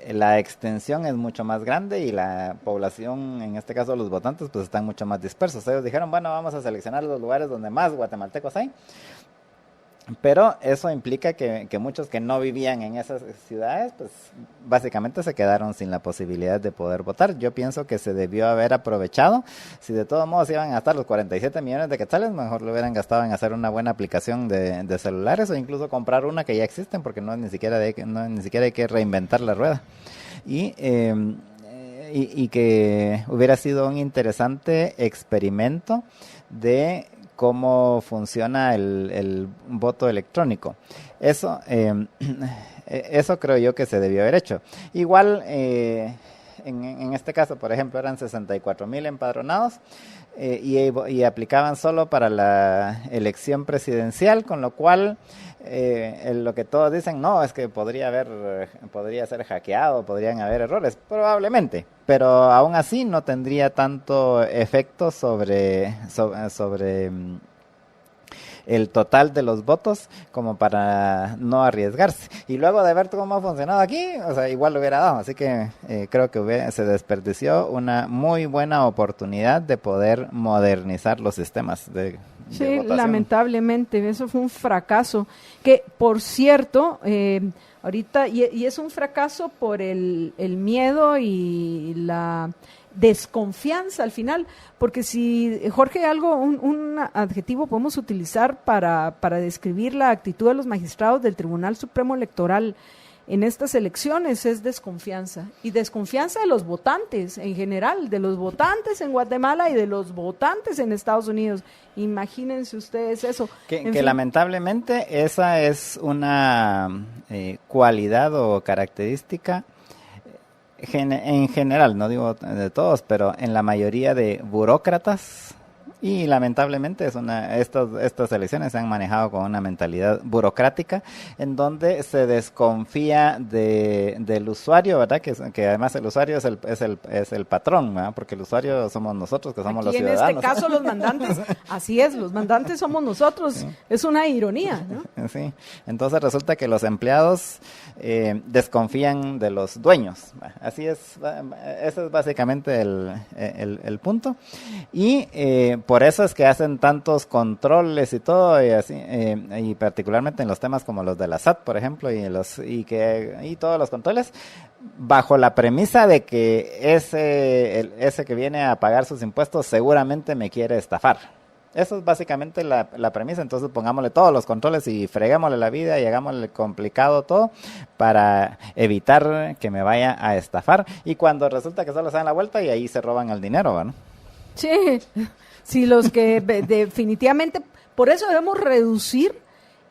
la extensión es mucho más grande y la población, en este caso los votantes, pues están mucho más dispersos. Ellos dijeron, bueno, vamos a seleccionar los lugares donde más guatemaltecos hay. Pero eso implica que muchos que no vivían en esas ciudades, pues básicamente se quedaron sin la posibilidad de poder votar. Yo pienso que se debió haber aprovechado. Si de todos modos iban a gastar los 47 millones de quetzales, mejor lo hubieran gastado en hacer una buena aplicación de celulares o incluso comprar una que ya existen, porque ni siquiera hay que reinventar la rueda. Y que hubiera sido un interesante experimento de cómo funciona el voto electrónico. Eso creo yo que se debió haber hecho. Igual, en este caso, por ejemplo, eran 64,000 empadronados y aplicaban solo para la elección presidencial, con lo cual lo que todos dicen, no, es que podría ser hackeado, podrían haber errores, probablemente, pero aún así no tendría tanto efecto sobre el total de los votos como para no arriesgarse. Y luego de ver cómo ha funcionado aquí, o sea, igual lo hubiera dado. Así que creo que se desperdició una muy buena oportunidad de poder modernizar los sistemas de votación. Lamentablemente, eso fue un fracaso. Que, por cierto, ahorita, y es un fracaso por el miedo y la desconfianza al final, porque si, Jorge, un adjetivo podemos utilizar para describir la actitud de los magistrados del Tribunal Supremo Electoral en estas elecciones, es desconfianza, y desconfianza de los votantes en general, de los votantes en Guatemala y de los votantes en Estados Unidos. Imagínense ustedes eso. Que lamentablemente esa es una cualidad o característica en general, no digo de todos, pero en la mayoría de burócratas, y lamentablemente estas elecciones se han manejado con una mentalidad burocrática en donde se desconfía del usuario, ¿verdad? Que además el usuario es el patrón, ¿verdad? Porque el usuario somos nosotros, que somos los ciudadanos. En este caso los mandantes, así es, los mandantes somos nosotros, sí. Es una ironía, ¿no? Sí, entonces resulta que los empleados desconfían de los dueños, así es, ese es básicamente el punto, y por eso es que hacen tantos controles y todo, y así, y particularmente en los temas como los de la SAT, por ejemplo, y todos los controles, bajo la premisa de que ese que viene a pagar sus impuestos seguramente me quiere estafar. Eso es básicamente la premisa. Entonces pongámosle todos los controles y freguémosle la vida y hagámosle complicado todo para evitar que me vaya a estafar. Y cuando resulta que solo se dan la vuelta y ahí se roban el dinero, ¿no? Sí, los que definitivamente, por eso debemos reducir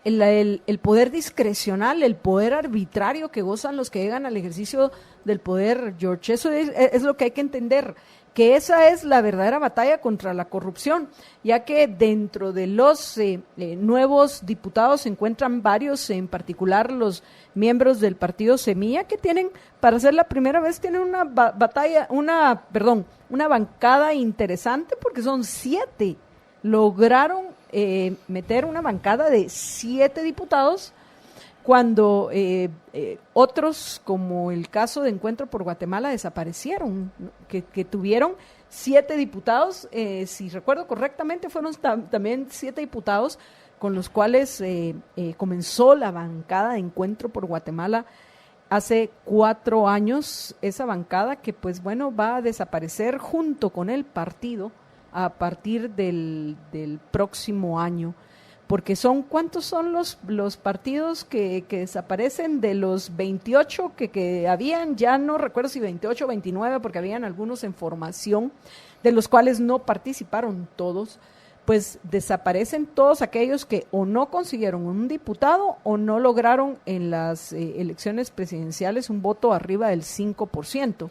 el poder discrecional, el poder arbitrario que gozan los que llegan al ejercicio del poder, George. Eso es lo que hay que entender, que esa es la verdadera batalla contra la corrupción, ya que dentro de los nuevos diputados se encuentran varios, en particular los miembros del partido Semilla, que tienen, para ser la primera vez, tienen una una bancada interesante, porque son 7. Lograron meter una bancada de 7 diputados, cuando otros, como el caso de Encuentro por Guatemala, desaparecieron, que tuvieron 7 diputados, si recuerdo correctamente, fueron también 7 diputados con los cuales comenzó la bancada de Encuentro por Guatemala hace 4 años, esa bancada que pues bueno va a desaparecer junto con el partido a partir del próximo año. Porque ¿cuántos son los partidos que desaparecen? De los 28 que habían, ya no recuerdo si 28 o 29, porque habían algunos en formación, de los cuales no participaron todos. pues desaparecen todos aquellos que o no consiguieron un diputado o no lograron en las elecciones presidenciales un voto arriba del 5%.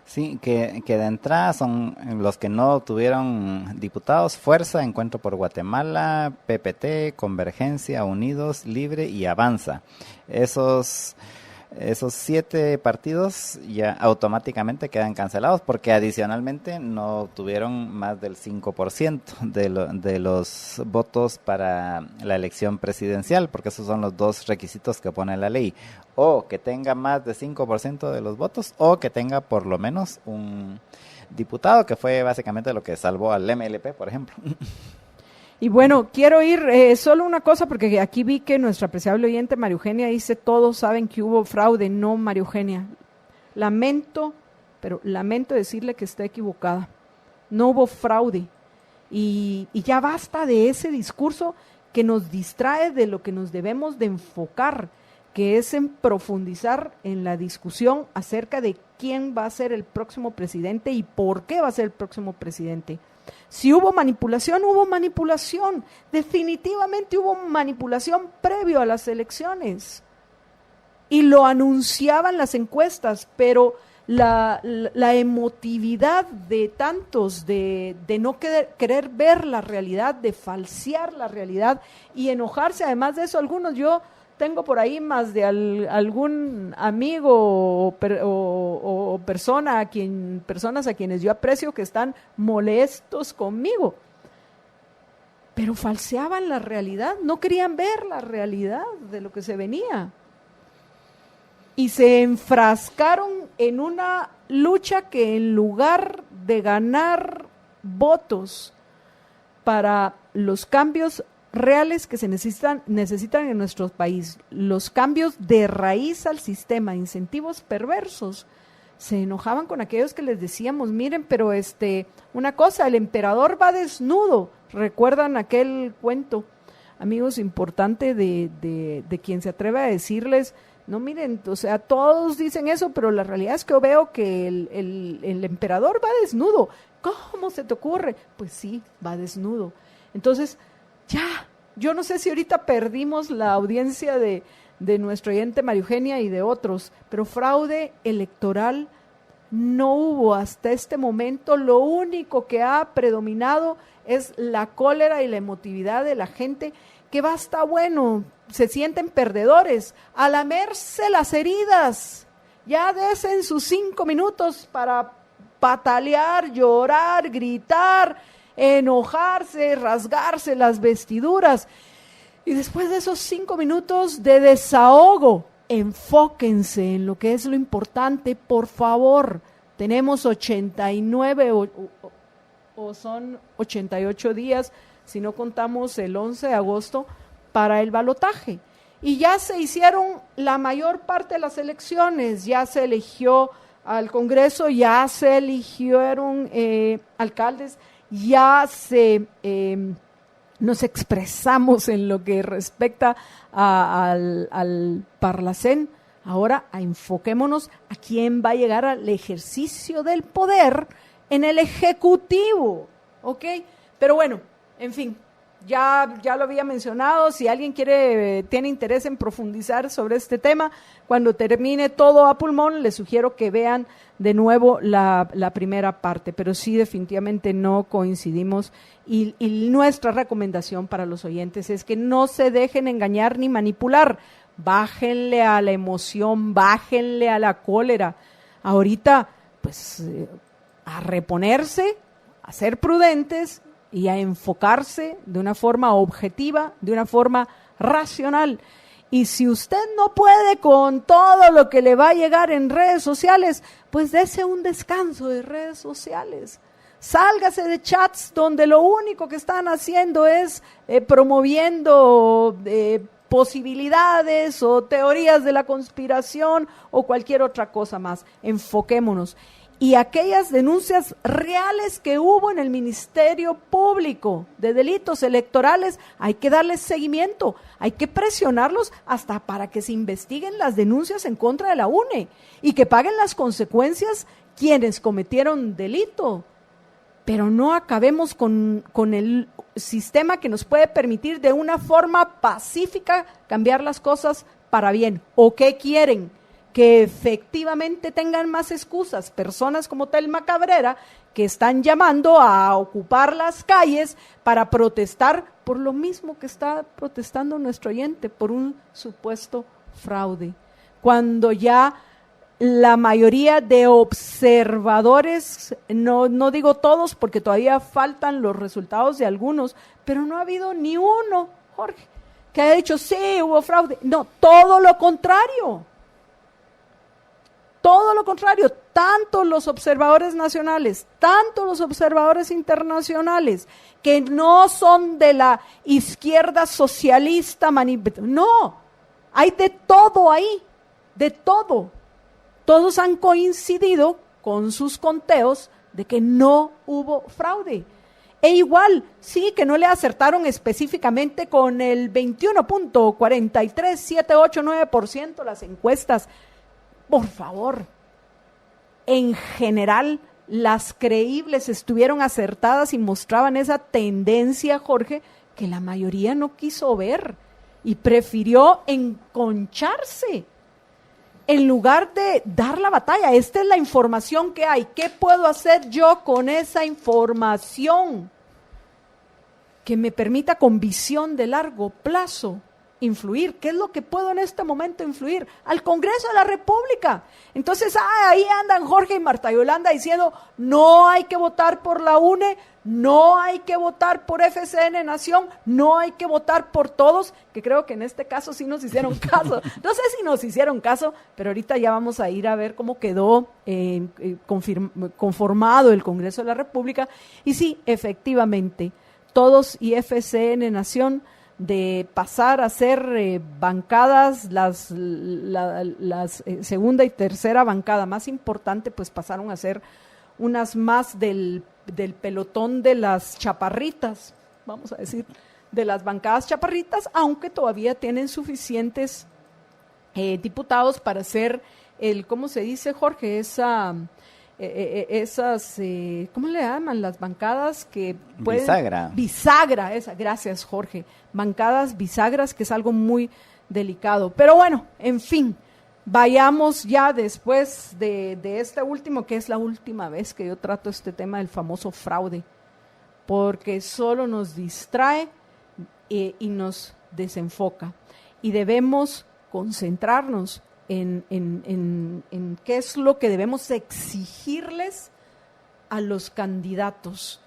Sí, que de entrada son los que no tuvieron diputados: Fuerza, Encuentro por Guatemala, PPT, Convergencia, Unidos, Libre y Avanza. Esos 7 partidos ya automáticamente quedan cancelados porque adicionalmente no obtuvieron más del 5% de los votos para la elección presidencial, porque esos son los 2 requisitos que pone la ley: o que tenga más de 5% de los votos, o que tenga por lo menos un diputado, que fue básicamente lo que salvó al MLP, por ejemplo. Y bueno, quiero ir solo una cosa, porque aquí vi que nuestra apreciable oyente María Eugenia dice: todos saben que hubo fraude. No, María Eugenia, lamento decirle que está equivocada. No hubo fraude. Y ya basta de ese discurso que nos distrae de lo que nos debemos de enfocar, que es en profundizar en la discusión acerca de quién va a ser el próximo presidente y por qué va a ser el próximo presidente. Si hubo manipulación, hubo manipulación. Definitivamente hubo manipulación previo a las elecciones. Y lo anunciaban las encuestas, pero la emotividad de tantos, de no querer ver la realidad, de falsear la realidad y enojarse. Además de eso, algunos, yo tengo por ahí más de algún amigo o personas a quienes yo aprecio que están molestos conmigo, pero falseaban la realidad, no querían ver la realidad de lo que se venía y se enfrascaron en una lucha que, en lugar de ganar votos para los cambios reales que se necesitan en nuestro país, los cambios de raíz al sistema, incentivos perversos, se enojaban con aquellos que les decíamos: miren, pero una cosa, el emperador va desnudo. ¿Recuerdan aquel cuento, amigos, importante de quien se atreve a decirles: no, miren, o sea, todos dicen eso, pero la realidad es que yo veo que el emperador va desnudo? ¿Cómo se te ocurre? Pues sí, va desnudo. Entonces, ya, yo no sé si ahorita perdimos la audiencia de nuestro oyente María Eugenia y de otros, pero fraude electoral no hubo hasta este momento. Lo único que ha predominado es la cólera y la emotividad de la gente, que basta, bueno, se sienten perdedores, a lamerse las heridas, ya desen sus 5 minutos para patalear, llorar, gritar, enojarse, rasgarse las vestiduras, y después de esos 5 minutos de desahogo, enfóquense en lo que es lo importante, por favor. Tenemos 89 o son 88 días, si no contamos el 11 de agosto, para el balotaje. Y ya se hicieron la mayor parte de las elecciones, ya se eligió al Congreso, ya se eligieron alcaldes, ya nos expresamos en lo que respecta al Parlacén. Ahora enfoquémonos a quién va a llegar al ejercicio del poder en el Ejecutivo, ¿ok? Pero bueno, en fin, ya lo había mencionado. Si alguien tiene interés en profundizar sobre este tema, cuando termine todo a pulmón, les sugiero que vean de nuevo la primera parte, pero sí, definitivamente no coincidimos, y nuestra recomendación para los oyentes es que no se dejen engañar ni manipular. Bájenle a la emoción, bájenle a la cólera. Ahorita, pues, a reponerse, a ser prudentes y a enfocarse de una forma objetiva, de una forma racional. Y si usted no puede con todo lo que le va a llegar en redes sociales, pues dése un descanso de redes sociales. Sálgase de chats donde lo único que están haciendo es promoviendo posibilidades o teorías de la conspiración o cualquier otra cosa más. Enfoquémonos. Y aquellas denuncias reales que hubo en el Ministerio Público de delitos electorales, hay que darles seguimiento, hay que presionarlos hasta para que se investiguen las denuncias en contra de la UNE y que paguen las consecuencias quienes cometieron delito. Pero no acabemos con el sistema que nos puede permitir de una forma pacífica cambiar las cosas para bien. ¿O qué quieren? Que efectivamente tengan más excusas. Personas como Telma Cabrera, que están llamando a ocupar las calles para protestar por lo mismo que está protestando nuestro oyente, por un supuesto fraude. Cuando ya la mayoría de observadores, no digo todos porque todavía faltan los resultados de algunos, pero no ha habido ni uno, Jorge, que haya dicho, sí, hubo fraude. No, todo lo contrario. Todo lo contrario, tanto los observadores nacionales, tanto los observadores internacionales, que no son de la izquierda socialista, no, hay de todo ahí, de todo. Todos han coincidido con sus conteos de que no hubo fraude. E igual, sí, que no le acertaron específicamente con el 21.43789% las encuestas. Por favor, en general, las creíbles estuvieron acertadas y mostraban esa tendencia, Jorge, que la mayoría no quiso ver y prefirió enconcharse en lugar de dar la batalla. Esta es la información que hay. ¿Qué puedo hacer yo con esa información que me permita con visión de largo plazo influir? ¿Qué es lo que puedo en este momento influir? Al Congreso de la República. Entonces, ahí andan Jorge y Marta Yolanda diciendo, no hay que votar por la UNE, no hay que votar por FCN Nación, no hay que votar por todos, que creo que en este caso sí nos hicieron caso. No sé si nos hicieron caso, pero ahorita ya vamos a ir a ver cómo quedó conformado el Congreso de la República. Y sí, efectivamente, todos y FCN Nación, de pasar a ser bancadas, las segunda y tercera bancada más importante, pues pasaron a ser unas más del pelotón de las chaparritas, vamos a decir, de las bancadas chaparritas, aunque todavía tienen suficientes diputados para hacer ¿cómo se dice, Jorge? Esas, ¿cómo le llaman? Las bancadas que pueden... Bisagra, esa, gracias, Jorge. Bancadas bisagras, que es algo muy delicado. Pero bueno, en fin, vayamos ya después de este último, que es la última vez que yo trato este tema del famoso fraude, porque solo nos distrae y nos desenfoca. Y debemos concentrarnos en qué es lo que debemos exigirles a los candidatos,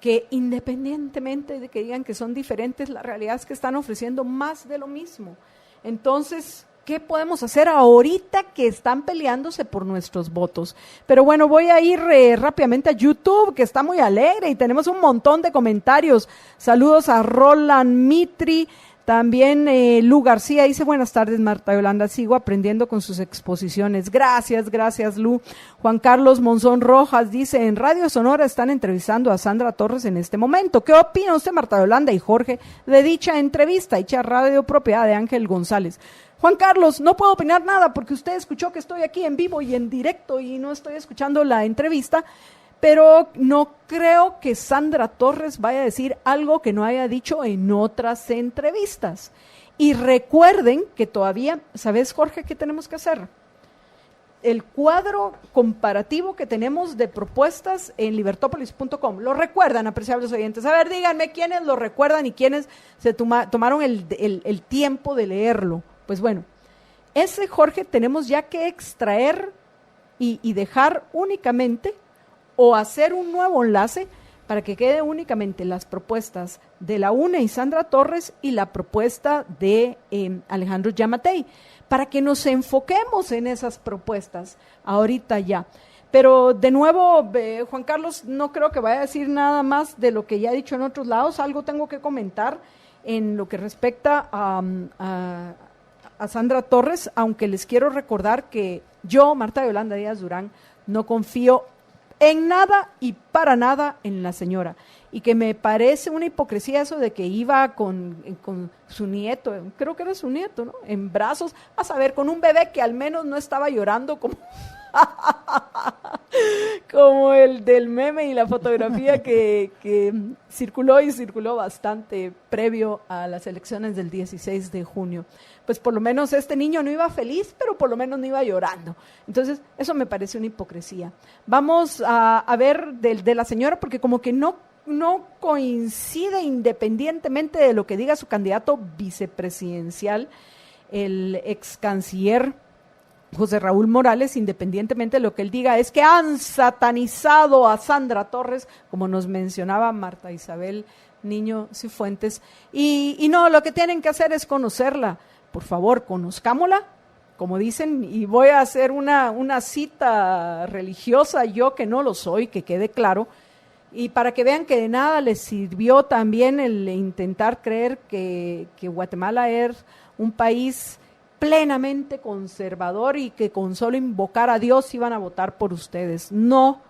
que independientemente de que digan que son diferentes, la realidad es que están ofreciendo más de lo mismo. Entonces, ¿qué podemos hacer ahorita que están peleándose por nuestros votos? Pero bueno, voy a ir rápidamente a YouTube, que está muy alegre y tenemos un montón de comentarios. Saludos a Roland Mitri. También Lu García dice, buenas tardes Marta Yolanda, sigo aprendiendo con sus exposiciones. Gracias Lu. Juan Carlos Monzón Rojas dice, en Radio Sonora están entrevistando a Sandra Torres en este momento. ¿Qué opina usted, Marta Yolanda y Jorge, de dicha entrevista, dicha radio propiedad de Ángel González? Juan Carlos, no puedo opinar nada porque usted escuchó que estoy aquí en vivo y en directo y no estoy escuchando la entrevista, pero no creo que Sandra Torres vaya a decir algo que no haya dicho en otras entrevistas. Y recuerden que todavía, ¿sabes, Jorge, qué tenemos que hacer? El cuadro comparativo que tenemos de propuestas en libertopolis.com. ¿Lo recuerdan, apreciables oyentes? A ver, díganme quiénes lo recuerdan y quiénes se tomaron el tiempo de leerlo. Pues bueno, ese, Jorge, tenemos ya que extraer y dejar únicamente, o hacer un nuevo enlace para que quede únicamente las propuestas de la UNE y Sandra Torres y la propuesta de Alejandro Yamatei, para que nos enfoquemos en esas propuestas ahorita ya. Pero de nuevo, Juan Carlos, no creo que vaya a decir nada más de lo que ya he dicho en otros lados. Algo tengo que comentar en lo que respecta a Sandra Torres, aunque les quiero recordar que yo, Marta Yolanda Díaz Durán, no confío en nada y para nada en la señora, y que me parece una hipocresía eso de que iba con su nieto, creo que era su nieto, ¿no?, en brazos, a saber, con un bebé que al menos no estaba llorando como como el de el meme y la fotografía que circuló y circuló bastante previo a las elecciones del 16 de junio. Pues por lo menos este niño no iba feliz, pero por lo menos no iba llorando. Entonces, eso me parece una hipocresía. Vamos a ver de la señora, porque como que no coincide, independientemente de lo que diga su candidato vicepresidencial, el ex canciller José Raúl Morales, independientemente de lo que él diga, es que han satanizado a Sandra Torres, como nos mencionaba Marta Isabel Niño Cifuentes, y no, lo que tienen que hacer es conocerla. Por favor, conozcámosla, como dicen, y voy a hacer una cita religiosa, yo que no lo soy, que quede claro, y para que vean que de nada les sirvió también el intentar creer que Guatemala es un país plenamente conservador y que con solo invocar a Dios iban a votar por ustedes. No,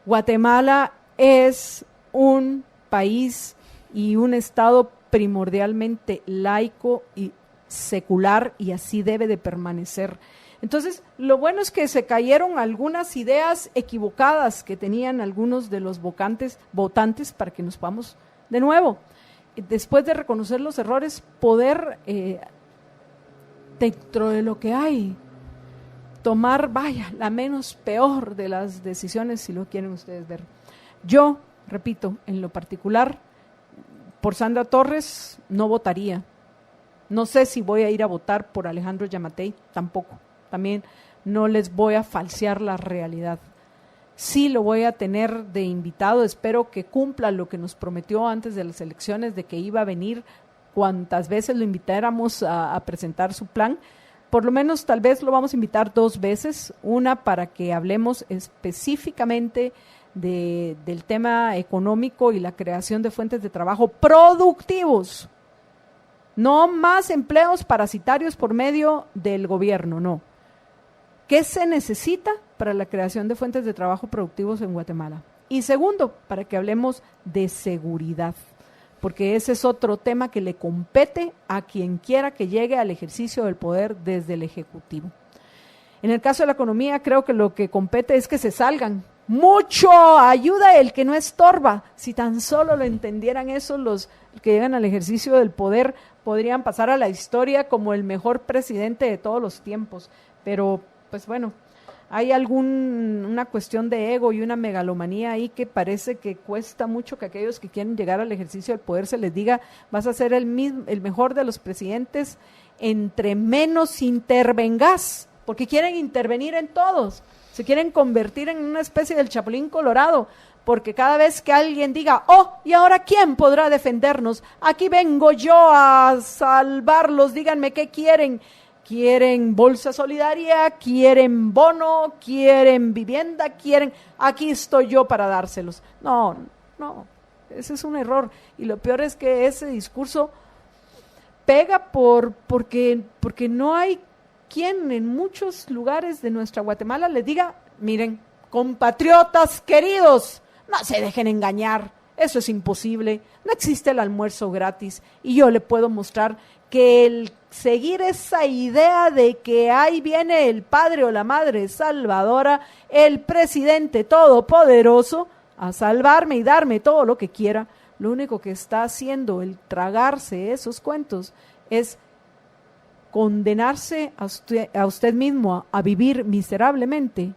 Guatemala es un país y un estado primordialmente laico y secular, y así debe de permanecer. Entonces, lo bueno es que se cayeron algunas ideas equivocadas que tenían algunos de los votantes para que nos podamos de nuevo, después de reconocer los errores, poder dentro de lo que hay, tomar, la menos peor de las decisiones, si lo quieren ustedes ver. Yo, repito, en lo particular, por Sandra Torres no votaría. No sé si voy a ir a votar por Alejandro Yamatei, tampoco. También no les voy a falsear la realidad. Sí lo voy a tener de invitado, espero que cumpla lo que nos prometió antes de las elecciones, de que iba a venir cuantas veces lo invitáramos a presentar su plan. Por lo menos tal vez lo vamos a invitar 2 veces, una para que hablemos específicamente del tema económico y la creación de fuentes de trabajo productivos, no más empleos parasitarios por medio del gobierno, no. ¿Qué se necesita para la creación de fuentes de trabajo productivos en Guatemala? Y segundo, para que hablemos de seguridad, porque ese es otro tema que le compete a quien quiera que llegue al ejercicio del poder desde el Ejecutivo. En el caso de la economía, creo que lo que compete es que se salgan. Mucho ayuda el que no estorba. Si tan solo lo entendieran eso, los que llegan al ejercicio del poder podrían pasar a la historia como el mejor presidente de todos los tiempos. Pero, pues bueno, hay una cuestión de ego y una megalomanía ahí que parece que cuesta mucho que aquellos que quieren llegar al ejercicio del poder se les diga: vas a ser el mejor de los presidentes entre menos intervengas, porque quieren intervenir en todos, se quieren convertir en una especie del Chapulín Colorado, porque cada vez que alguien diga: oh, ¿y ahora quién podrá defendernos? Aquí vengo yo a salvarlos, díganme qué quieren. ¿Quieren bolsa solidaria? ¿Quieren bono? ¿Quieren vivienda? Aquí estoy yo para dárselos. No, ese es un error. Y lo peor es que ese discurso pega porque no hay quien en muchos lugares de nuestra Guatemala les diga: miren, compatriotas queridos, no se dejen engañar, eso es imposible, no existe el almuerzo gratis. Y yo le puedo mostrar que el seguir esa idea de que ahí viene el padre o la madre salvadora, el presidente todopoderoso, a salvarme y darme todo lo que quiera, lo único que está haciendo el tragarse esos cuentos es condenarse a usted mismo a vivir miserablemente,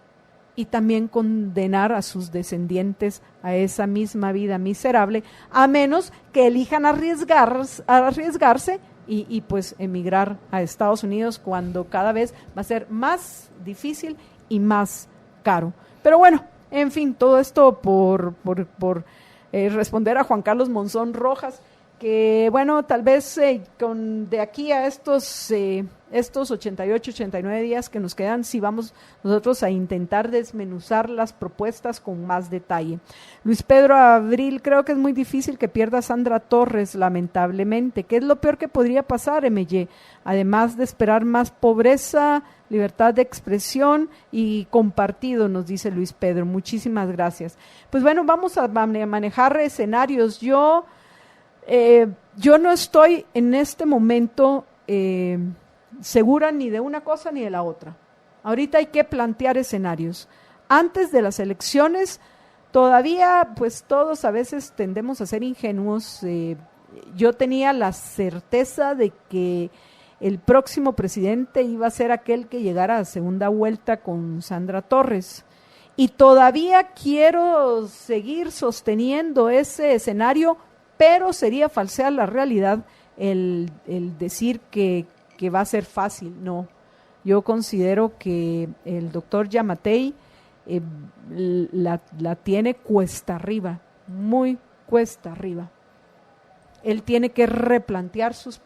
y también condenar a sus descendientes a esa misma vida miserable, a menos que elijan arriesgarse y pues emigrar a Estados Unidos, cuando cada vez va a ser más difícil y más caro. Pero bueno, en fin, todo esto por responder a Juan Carlos Monzón Rojas, que bueno, tal vez de aquí a estos 88, 89 días que nos quedan, sí vamos nosotros a intentar desmenuzar las propuestas con más detalle. Luis Pedro Abril: creo que es muy difícil que pierda Sandra Torres, lamentablemente. ¿Qué es lo peor que podría pasar, MY? Además de esperar más pobreza, libertad de expresión y compartido, nos dice Luis Pedro. Muchísimas gracias. Pues bueno, vamos a manejar escenarios. Yo no estoy en este momento segura ni de una cosa ni de la otra. Ahorita hay que plantear escenarios. Antes de las elecciones todavía, pues todos a veces tendemos a ser ingenuos. Yo tenía la certeza de que el próximo presidente iba a ser aquel que llegara a segunda vuelta con Sandra Torres. Y todavía quiero seguir sosteniendo ese escenario, pero sería falsear la realidad el decir que va a ser fácil. No, yo considero que el doctor Giammattei la tiene cuesta arriba, muy cuesta arriba. Él tiene que replantear sus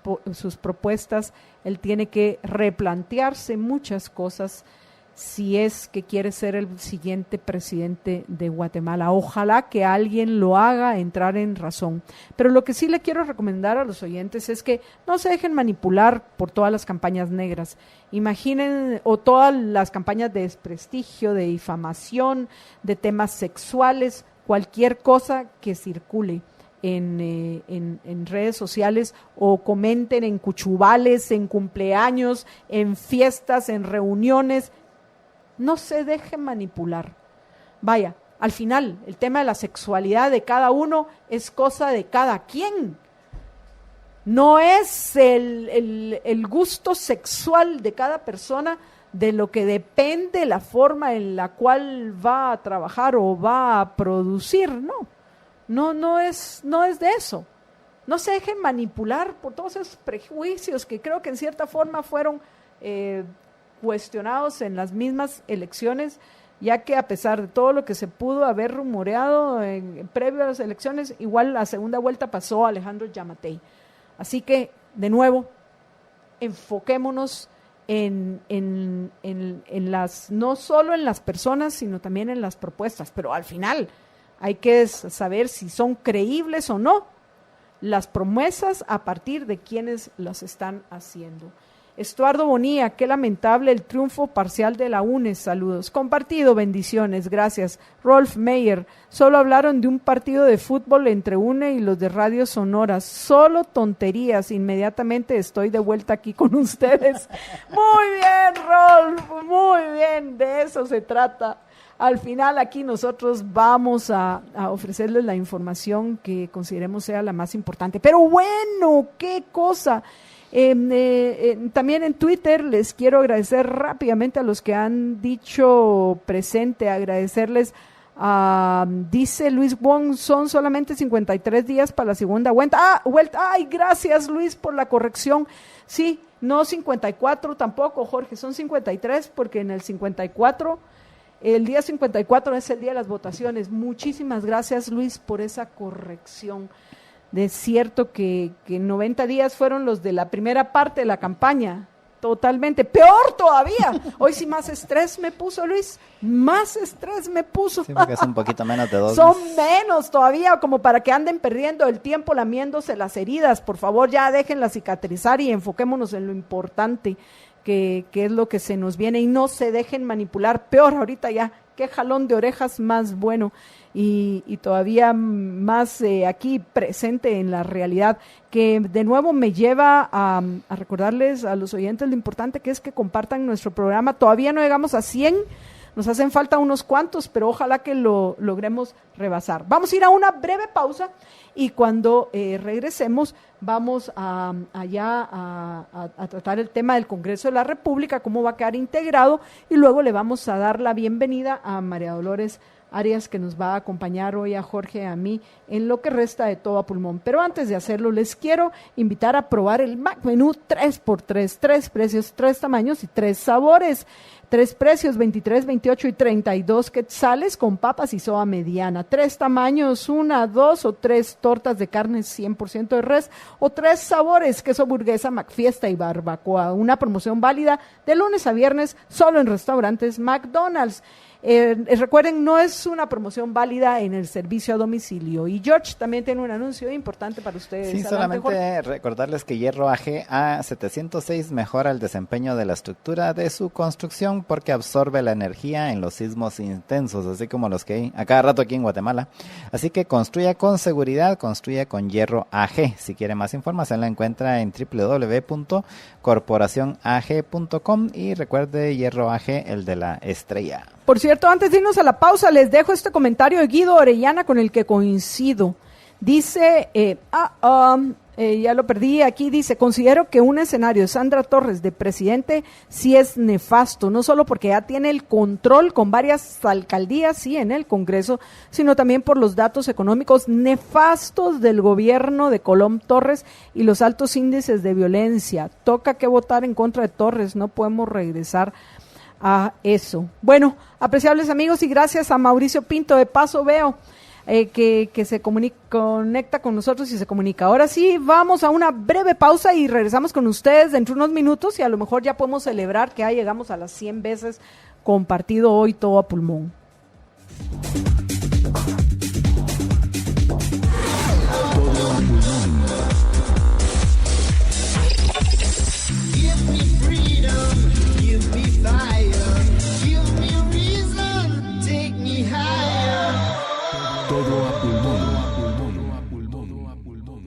propuestas, él tiene que replantearse muchas cosas si es que quiere ser el siguiente presidente de Guatemala. Ojalá que alguien lo haga entrar en razón. Pero lo que sí le quiero recomendar a los oyentes es que no se dejen manipular por todas las campañas negras. Imaginen, o todas las campañas de desprestigio, de difamación, de temas sexuales, cualquier cosa que circule en redes sociales, o comenten en cuchubales, en cumpleaños, en fiestas, en reuniones. No se deje manipular. Vaya, al final, el tema de la sexualidad de cada uno es cosa de cada quien. No es el gusto sexual de cada persona de lo que depende la forma en la cual va a trabajar o va a producir, no es de eso. No se dejen manipular por todos esos prejuicios que creo que en cierta forma fueron cuestionados en las mismas elecciones, ya que a pesar de todo lo que se pudo haber rumoreado previo a las elecciones, igual la segunda vuelta pasó Alejandro Giammattei. Así que, de nuevo, enfoquémonos en las, no solo en las personas, sino también en las propuestas, pero al final hay que saber si son creíbles o no las promesas a partir de quienes las están haciendo. Estuardo Bonilla, qué lamentable el triunfo parcial de la UNES, saludos. Compartido, bendiciones, gracias. Rolf Meyer, solo hablaron de un partido de fútbol entre UNE y los de Radio Sonora, solo tonterías, inmediatamente estoy de vuelta aquí con ustedes. Muy bien, Rolf, muy bien, de eso se trata. Al final aquí nosotros vamos a ofrecerles la información que consideremos sea la más importante. Pero bueno, qué cosa. También en Twitter les quiero agradecer rápidamente a los que han dicho presente, agradecerles dice Luis Wong, son solamente 53 días para la segunda vuelta. Ay, gracias Luis por la corrección. Sí, no 54 tampoco, Jorge, son 53 porque en el 54, el día 54 es el día de las votaciones. Muchísimas gracias Luis por esa corrección. De cierto que 90 días fueron los de la primera parte de la campaña, totalmente, peor todavía, hoy sí más estrés me puso Luis, más estrés me puso. Sí, porque es un poquito menos de 2 Son menos todavía, como para que anden perdiendo el tiempo lamiéndose las heridas, por favor ya déjenlas cicatrizar y enfoquémonos en lo importante, que es lo que se nos viene, y no se dejen manipular, peor ahorita ya, qué jalón de orejas más bueno. Y todavía más aquí presente en la realidad, que de nuevo me lleva a recordarles a los oyentes lo importante que es que compartan nuestro programa. Todavía no llegamos a 100, nos hacen falta unos cuantos, pero ojalá que lo logremos rebasar. Vamos a ir a una breve pausa y cuando regresemos vamos allá a tratar el tema del Congreso de la República, cómo va a quedar integrado, y luego le vamos a dar la bienvenida a María Dolores Arias, que nos va a acompañar hoy a Jorge y a mí en lo que resta de Todo a Pulmón. Pero antes de hacerlo, les quiero invitar a probar el Mac Menú 3x3, 3 precios, 3 tamaños y 3 sabores. 3 precios, 23, 28 y 32 quetzales con papas y soda mediana. 3 tamaños, 1, 2 o 3 tortas de carne 100% de res o 3 sabores, queso burguesa, McFiesta y barbacoa. Una promoción válida de lunes a viernes solo en restaurantes McDonald's. Recuerden, no es una promoción válida en el servicio a domicilio. Y George también tiene un anuncio importante para ustedes. Sí, solamente recordarles que Hierro AG A706 mejora el desempeño de la estructura de su construcción porque absorbe la energía en los sismos intensos, así como los que hay a cada rato aquí en Guatemala. Así que construya con seguridad, construya con Hierro AG. Si quiere más información la encuentra en www.corporacionag.com y recuerde Hierro AG, el de la estrella. Por cierto, antes de irnos a la pausa, les dejo este comentario de Guido Orellana con el que coincido. Dice, ya lo perdí, aquí dice, considero que un escenario de Sandra Torres de presidente sí es nefasto, no solo porque ya tiene el control con varias alcaldías, sí, en el Congreso, sino también por los datos económicos nefastos del gobierno de Colom Torres y los altos índices de violencia. Toca que votar en contra de Torres, no podemos regresar a eso. Bueno, apreciables amigos, y gracias a Mauricio Pinto. De paso veo que se conecta con nosotros y se comunica. Ahora sí, vamos a una breve pausa y regresamos con ustedes dentro de unos minutos y a lo mejor ya podemos celebrar que ya llegamos a las 100 veces compartido hoy todo a pulmón.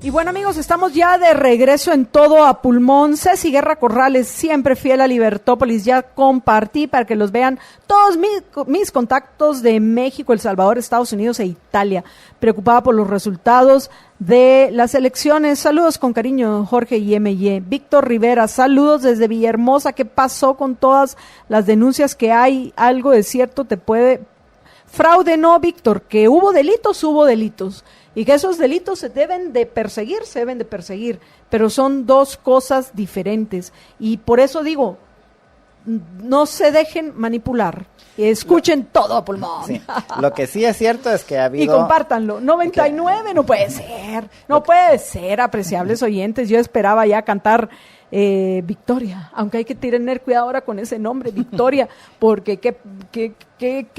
Y bueno amigos, estamos ya de regreso en todo a pulmón. Ceci Guerra Corrales, siempre fiel a Libertópolis, ya compartí para que los vean todos mis contactos de México, El Salvador, Estados Unidos e Italia, preocupada por los resultados de las elecciones. Saludos con cariño, Jorge y M.Y. Víctor Rivera, saludos desde Villahermosa. ¿Qué pasó con todas las denuncias que hay? Algo de cierto te puede... Fraude no, Víctor, que hubo delitos, y que esos delitos se deben de perseguir, pero son dos cosas diferentes, y por eso digo, no se dejen manipular, escuchen todo a pulmón. Sí. Lo que sí es cierto es que ha habido... Y compártanlo, 99, no puede ser, apreciables oyentes, yo esperaba ya cantar... Victoria, aunque hay que tener cuidado ahora con ese nombre, Victoria, porque qué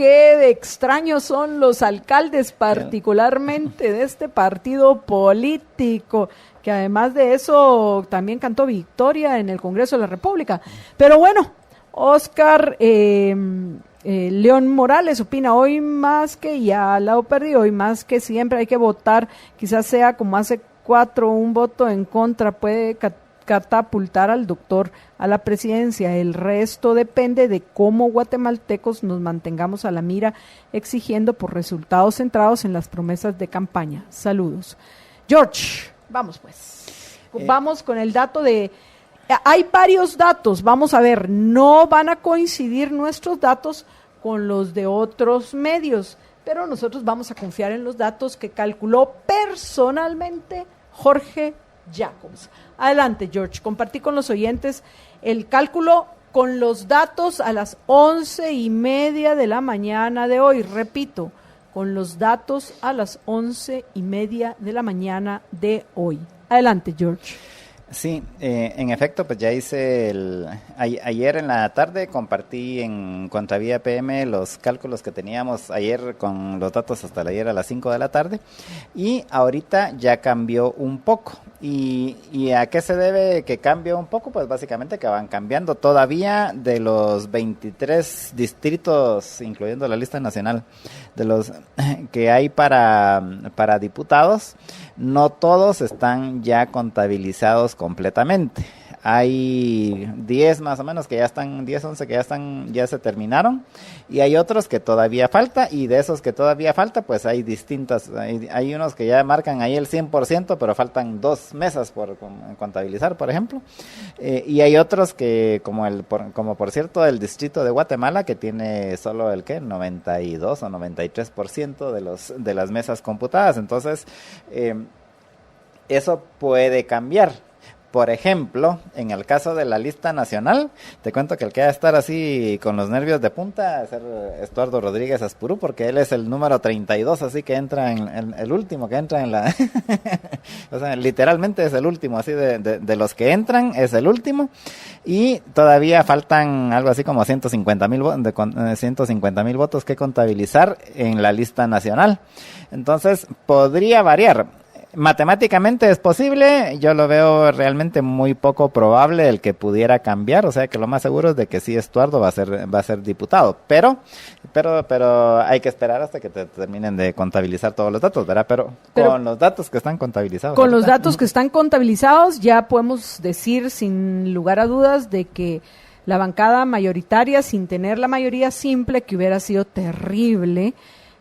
de extraños son los alcaldes, particularmente de este partido político, que además de eso también cantó Victoria en el Congreso de la República. Pero bueno, Oscar León Morales opina, hoy más que ya la perdido, hoy más que siempre hay que votar, quizás sea como hace 4, un voto en contra puede catapultar al doctor a la presidencia. El resto depende de cómo guatemaltecos nos mantengamos a la mira, exigiendo por resultados centrados en las promesas de campaña. Saludos. George, vamos pues. Vamos con el dato de... Hay varios datos, vamos a ver, no van a coincidir nuestros datos con los de otros medios, pero nosotros vamos a confiar en los datos que calculó personalmente Jorge Jacobs. Adelante, George, compartí con los oyentes el cálculo con los datos a las 11:30 de la mañana de hoy. Repito, con los datos a las 11:30 de la mañana de hoy. Adelante, George. Sí, en efecto, pues ya hice ayer en la tarde compartí en Contravía PM los cálculos que teníamos ayer con los datos hasta ayer a las 5 de la tarde y ahorita ya cambió un poco. ¿Y a qué se debe que cambie un poco? Pues básicamente que van cambiando todavía de los 23 distritos, incluyendo la lista nacional, de los que hay para diputados, no todos están ya contabilizados completamente. Hay 10 más o menos que ya están, 10, 11 que ya se terminaron, y hay otros que todavía falta, y de esos que todavía falta, pues hay distintas, hay unos que ya marcan ahí el 100%, pero faltan 2 mesas por contabilizar, por ejemplo, y hay otros que, como por cierto el distrito de Guatemala, que tiene solo el 92 o 93% de las mesas computadas. Entonces, eso puede cambiar. Por ejemplo, en el caso de la lista nacional, te cuento que el que va a estar así con los nervios de punta es Estuardo Rodríguez Aspurú, porque él es el número 32, así que entra en el último que entra en la... o sea, literalmente es el último, así de los que entran, es el último, y todavía faltan algo así como 150,000 votos que contabilizar en la lista nacional. Entonces, podría variar. Matemáticamente es posible, yo lo veo realmente muy poco probable el que pudiera cambiar, o sea que lo más seguro es de que sí Estuardo va a ser diputado, pero hay que esperar hasta que te terminen de contabilizar todos los datos, ¿verdad? Pero con los datos que están contabilizados. Con los datos que están contabilizados ya podemos decir sin lugar a dudas de que La bancada mayoritaria, sin tener la mayoría simple, que hubiera sido terrible,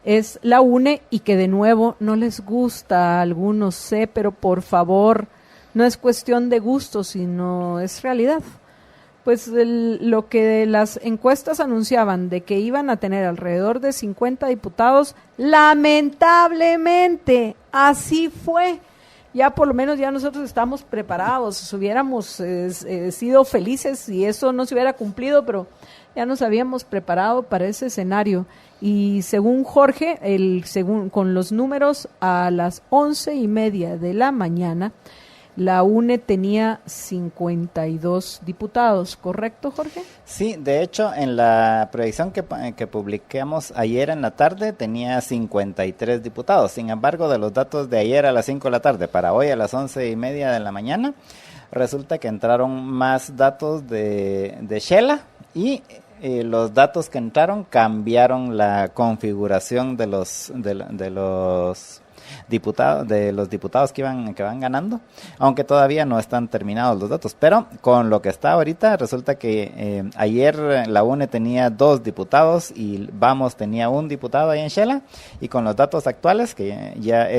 es la UNE, y que de nuevo no les gusta a algunos, sé, pero por favor, no es cuestión de gusto, sino es realidad. Pues lo que las encuestas anunciaban de que iban a tener alrededor de 50 diputados, lamentablemente así fue. Ya por lo menos ya nosotros estamos preparados, hubiéramos sido felices si eso no se hubiera cumplido, pero ya nos habíamos preparado para ese escenario. Y según Jorge, con los números, a las 11:30 de la mañana, la UNE tenía 52 diputados, ¿correcto, Jorge? Sí, de hecho, en la proyección que publicamos ayer en la tarde tenía 53 diputados. Sin embargo, de los datos de ayer a las 5 de la tarde para hoy a las 11:30 de la mañana, resulta que entraron más datos de Shela, y los datos que entraron cambiaron la configuración de los diputados que van ganando, aunque todavía no están terminados los datos, pero con lo que está ahorita resulta que ayer la UNE tenía 2 diputados y Vamos tenía 1 diputado ahí en Shela, y con los datos actuales que ya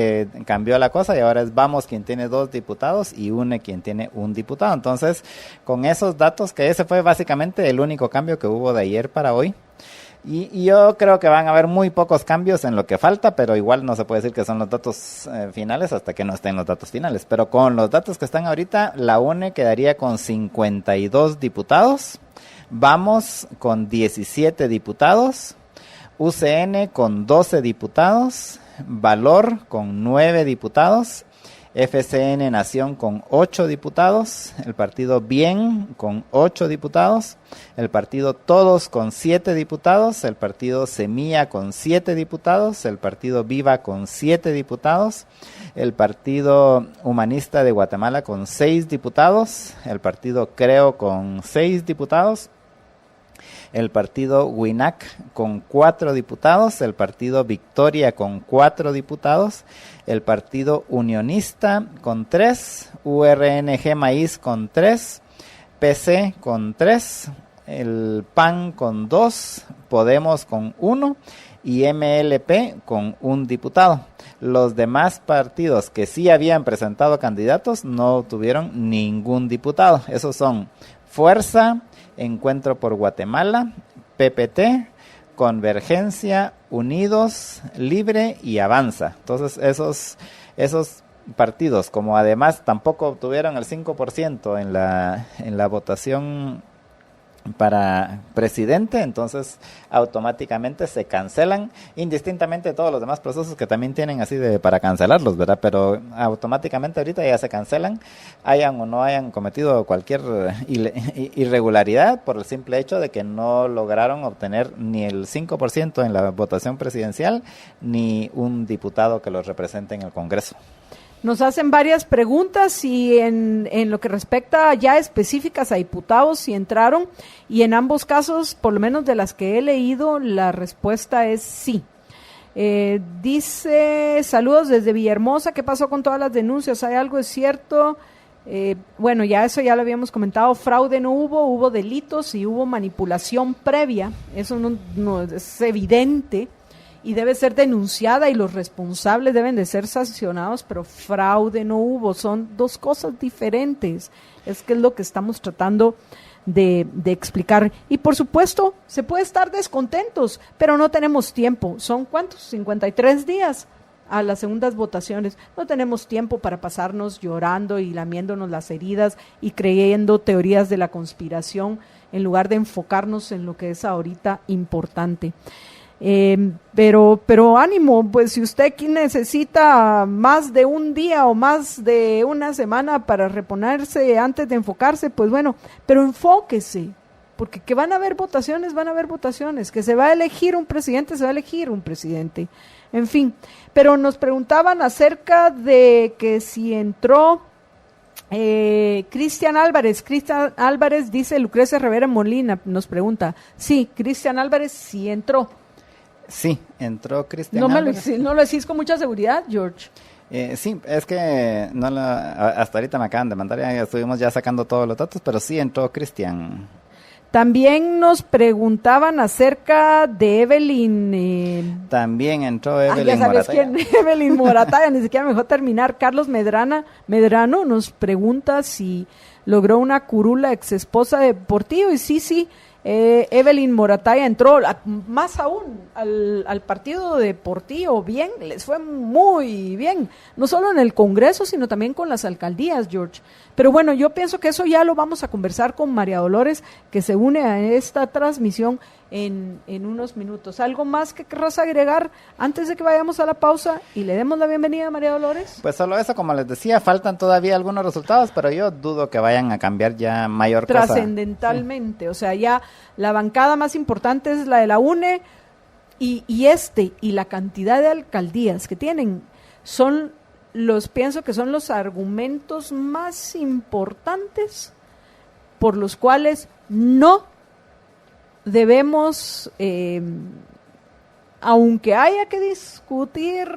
cambió la cosa, y ahora es Vamos quien tiene 2 diputados y UNE quien tiene 1 diputado. Entonces, con esos datos, que ese fue básicamente el único cambio que hubo de ayer para hoy. Y yo creo que van a haber muy pocos cambios en lo que falta, pero igual no se puede decir que son los datos finales hasta que no estén los datos finales. Pero con los datos que están ahorita, la UNE quedaría con 52 diputados, Vamos con 17 diputados, UCN con 12 diputados, Valor con 9 diputados, FCN Nación con 8 diputados, el partido Bien con 8 diputados, el partido Todos con 7 diputados, el partido Semilla con 7 diputados, el partido Viva con 7 diputados, el partido Humanista de Guatemala con 6 diputados, el partido Creo con 6 diputados, el partido WINAC con 4 diputados, el partido Victoria con 4 diputados, el partido Unionista con 3, URNG Maíz con 3, PC con 3, el PAN con 2, Podemos con 1 y MLP con 1 diputado. Los demás partidos que sí habían presentado candidatos no tuvieron ningún diputado. Esos son Fuerza, Encuentro por Guatemala, PPT, Convergencia, Unidos, Libre y Avanza. Entonces esos partidos, como además tampoco obtuvieron el 5% en la votación para presidente, entonces automáticamente se cancelan, indistintamente de todos los demás procesos que también tienen así para cancelarlos, ¿verdad? Pero automáticamente ahorita ya se cancelan, hayan o no hayan cometido cualquier irregularidad, por el simple hecho de que no lograron obtener ni el 5% en la votación presidencial, ni un diputado que los represente en el Congreso. Nos hacen varias preguntas, y en lo que respecta ya específicas a diputados, si entraron, y en ambos casos, por lo menos de las que he leído, la respuesta es sí. Dice, saludos desde Villahermosa, ¿qué pasó con todas las denuncias? ¿Hay algo, es cierto? Bueno, ya eso ya lo habíamos comentado, fraude no hubo delitos y hubo manipulación previa, eso no es evidente, y debe ser denunciada y los responsables deben de ser sancionados, pero fraude no hubo, son 2 cosas diferentes, es que es lo que estamos tratando de explicar. Y por supuesto, se puede estar descontentos, pero no tenemos tiempo. ¿Son cuántos? 53 días a las segundas votaciones. No tenemos tiempo para pasarnos llorando y lamiéndonos las heridas y creyendo teorías de la conspiración en lugar de enfocarnos en lo que es ahorita importante. Pero ánimo, pues si usted necesita más de un día o más de una semana para reponerse antes de enfocarse, pues bueno, pero enfóquese, porque que van a haber votaciones, que se va a elegir un presidente, en fin. Pero nos preguntaban acerca de que si entró Cristian Álvarez, dice Lucrecia Rivera Molina, nos pregunta, sí, Cristian Álvarez sí entró. Sí, entró Cristian Álvarez. No lo decís con mucha seguridad, George. Sí, es que hasta ahorita me acaban de mandar, ya estuvimos ya sacando todos los datos, pero sí entró Cristian. También nos preguntaban acerca de Evelyn. También entró Evelyn ya sabes Morataya. quién, Evelyn Morataya, ni siquiera me dejó terminar. Carlos Medrano nos pregunta si logró una curula ex esposa de Portillo, y sí. Evelyn Morataya entró más aún al partido de Portillo, bien, les fue muy bien, no solo en el Congreso, sino también con las alcaldías, George. Pero bueno, yo pienso que eso ya lo vamos a conversar con María Dolores, que se une a esta transmisión en unos minutos. ¿Algo más que querrás agregar antes de que vayamos a la pausa y le demos la bienvenida a María Dolores? Pues solo eso, como les decía, faltan todavía algunos resultados, pero yo dudo que vayan a cambiar ya mayor cosa. Trascendentalmente, sí. O sea, ya la bancada más importante es la de la UNE y la cantidad de alcaldías que tienen pienso que son los argumentos más importantes por los cuales no debemos, aunque haya que discutir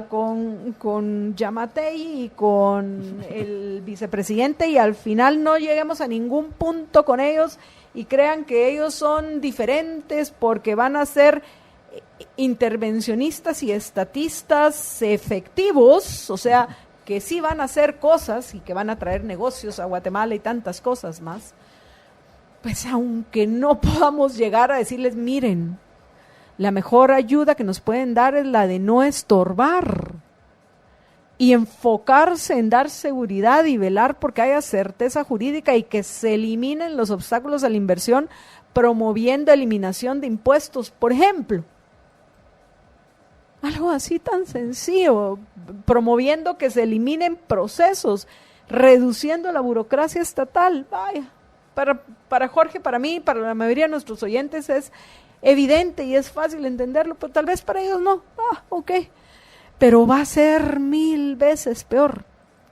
con Yamatei y con el vicepresidente y al final no lleguemos a ningún punto con ellos y crean que ellos son diferentes porque van a ser intervencionistas y estatistas efectivos, o sea, que sí van a hacer cosas y que van a traer negocios a Guatemala y tantas cosas más. Pues aunque no podamos llegar a decirles, miren, la mejor ayuda que nos pueden dar es la de no estorbar y enfocarse en dar seguridad y velar porque haya certeza jurídica y que se eliminen los obstáculos a la inversión, promoviendo eliminación de impuestos, por ejemplo. Algo así tan sencillo, promoviendo que se eliminen procesos, reduciendo la burocracia estatal. Vaya, para Jorge, para mí, para la mayoría de nuestros oyentes es evidente y es fácil entenderlo, pero tal vez para ellos no. Ok. Pero va a ser 1000 veces peor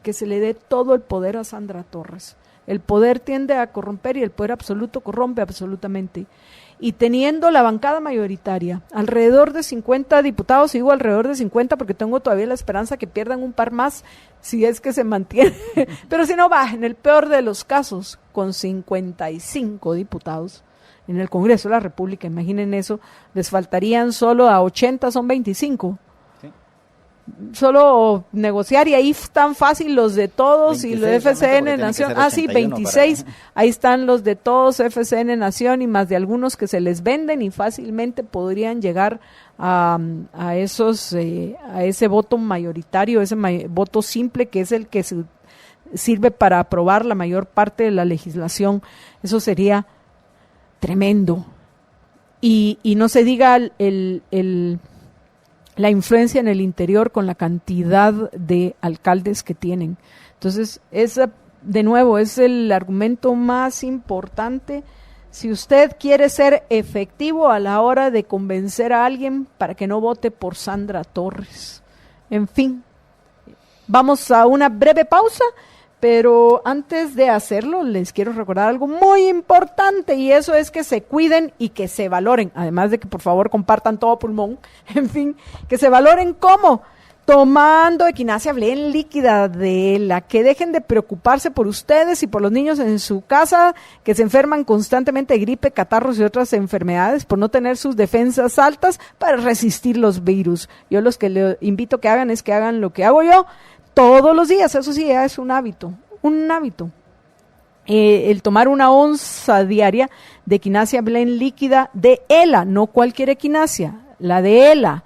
que se le dé todo el poder a Sandra Torres. El poder tiende a corromper y el poder absoluto corrompe absolutamente. Y teniendo la bancada mayoritaria, alrededor de 50 diputados, digo alrededor de 50 porque tengo todavía la esperanza que pierdan un par más si es que se mantiene, pero si no va, en el peor de los casos, con 55 diputados en el Congreso de la República, imaginen eso, les faltarían solo a 80, son 25. Solo negociar y ahí están fácil los de todos 26, y los de FCN Nación, 26, ahí están los de todos, FCN Nación y más de algunos que se les venden y fácilmente podrían llegar a ese voto mayoritario, ese voto simple que es el que sirve para aprobar la mayor parte de la legislación. Eso sería tremendo. Y no se diga la influencia en el interior con la cantidad de alcaldes que tienen. Entonces, de nuevo, es el argumento más importante. Si usted quiere ser efectivo a la hora de convencer a alguien para que no vote por Sandra Torres. En fin, vamos a una breve pausa, pero antes de hacerlo les quiero recordar algo muy importante y eso es que se cuiden y que se valoren, además de que por favor compartan todo pulmón, en fin, que se valoren ¿cómo? Tomando Equinacia Blend líquida de ELA, que dejen de preocuparse por ustedes y por los niños en su casa que se enferman constantemente de gripe, catarros y otras enfermedades por no tener sus defensas altas para resistir los virus. Yo los que le invito que hagan es que hagan lo que hago yo, todos los días, eso sí, ya es un hábito. El tomar 1 onza diaria de Equinacia Blend líquida de ELA, no cualquier Equinacia, la de ELA,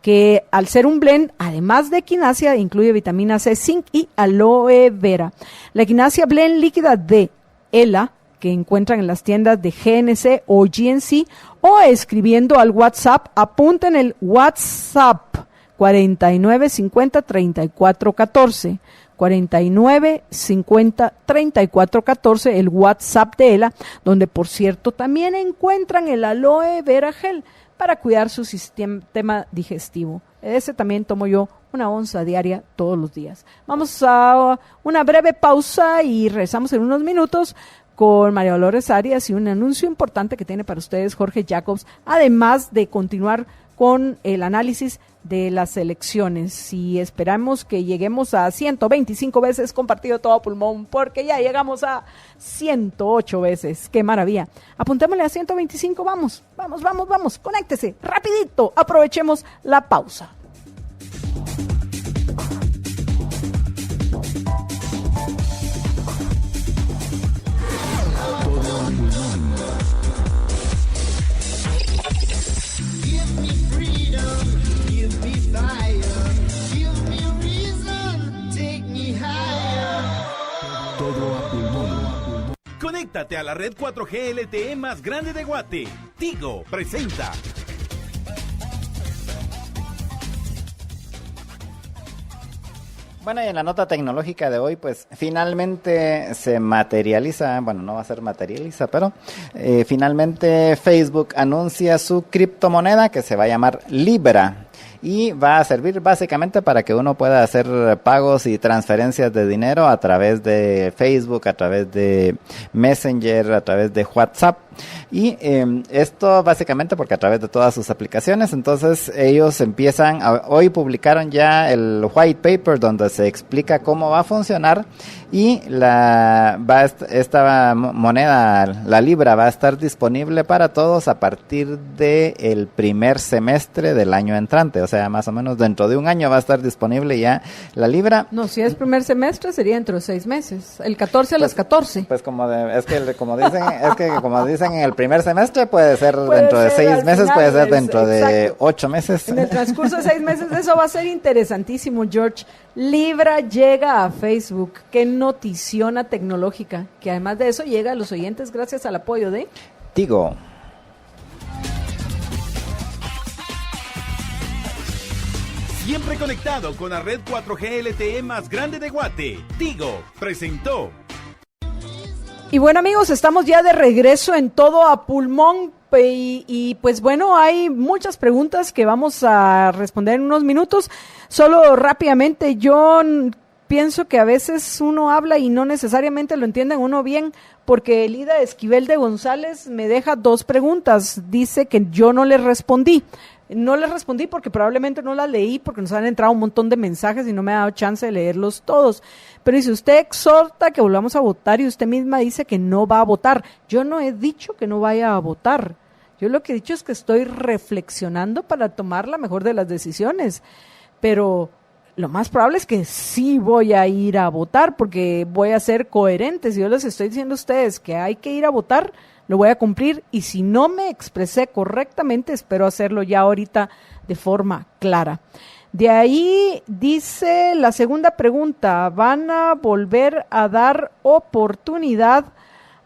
que al ser un blend, además de Equinacia, incluye vitamina C, zinc y aloe vera. La Equinacia Blend líquida de ELA, que encuentran en las tiendas de GNC o GNC, o escribiendo al WhatsApp, apunten el WhatsApp 4950-3414, 4950-3414, el WhatsApp de ELA, donde por cierto también encuentran el aloe vera gel para cuidar su sistema digestivo. Ese también tomo yo 1 onza diaria todos los días. Vamos a una breve pausa y regresamos en unos minutos con María Dolores Arias y un anuncio importante que tiene para ustedes Jorge Jacobs, además de continuar con el análisis de las elecciones y esperamos que lleguemos a 125 veces compartido todo a pulmón, porque ya llegamos a 108 veces. ¡Qué maravilla! Apuntémosle a 125, vamos, conéctese, rapidito, aprovechemos la pausa. Conéctate a la red 4G LTE más grande de Guate. Tigo presenta. Bueno, y en la nota tecnológica de hoy, pues finalmente se materializa, bueno, no va a ser materializa, pero finalmente Facebook anuncia su criptomoneda que se va a llamar Libra. Y va a servir básicamente para que uno pueda hacer pagos y transferencias de dinero a través de Facebook, a través de Messenger, a través de WhatsApp. Y esto básicamente porque a través de todas sus aplicaciones, entonces ellos hoy publicaron ya el white paper donde se explica cómo va a funcionar y esta moneda, la Libra, va a estar disponible para todos a partir del primer semestre del año entrante, o sea, más o menos dentro de un año va a estar disponible ya la Libra. No, si es primer semestre sería dentro de 6 meses, el 14 a las 14. Pues como dicen en el primer semestre puede ser dentro de 6 meses, puede ser dentro de 8 meses. En el transcurso de 6 meses eso va a ser interesantísimo, George. Libra llega a Facebook. Qué noticiona tecnológica, que además de eso llega a los oyentes gracias al apoyo de Tigo. Siempre conectado con la red 4G LTE más grande de Guate. Tigo presentó. Y bueno, amigos, estamos ya de regreso en todo a pulmón y pues bueno, hay muchas preguntas que vamos a responder en unos minutos. Solo rápidamente, yo pienso que a veces uno habla y no necesariamente lo entienden uno bien, porque Elida Esquivel de González me deja 2 preguntas. Dice que yo no le respondí. No les respondí porque probablemente no las leí, porque nos han entrado un montón de mensajes y no me ha dado chance de leerlos todos. Pero dice, usted exhorta que volvamos a votar y usted misma dice que no va a votar. Yo no he dicho que no vaya a votar. Yo lo que he dicho es que estoy reflexionando para tomar la mejor de las decisiones. Pero lo más probable es que sí voy a ir a votar porque voy a ser coherente. Si yo les estoy diciendo a ustedes que hay que ir a votar, lo voy a cumplir, y si no me expresé correctamente, espero hacerlo ya ahorita de forma clara. De ahí dice la segunda pregunta, ¿van a volver a dar oportunidad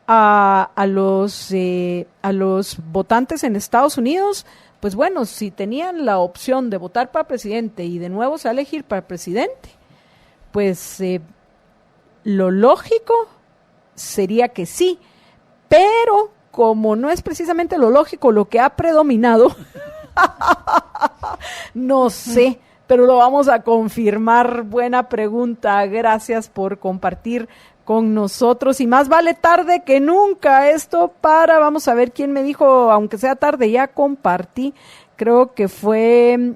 a los votantes en Estados Unidos? Pues bueno, si tenían la opción de votar para presidente y de nuevo se va a elegir para presidente, pues lo lógico sería que sí. Pero como no es precisamente lo lógico lo que ha predominado, no sé, pero lo vamos a confirmar. Buena pregunta, gracias por compartir con nosotros. Y más vale tarde que nunca. Vamos a ver quién me dijo, aunque sea tarde, ya compartí. Creo que fue,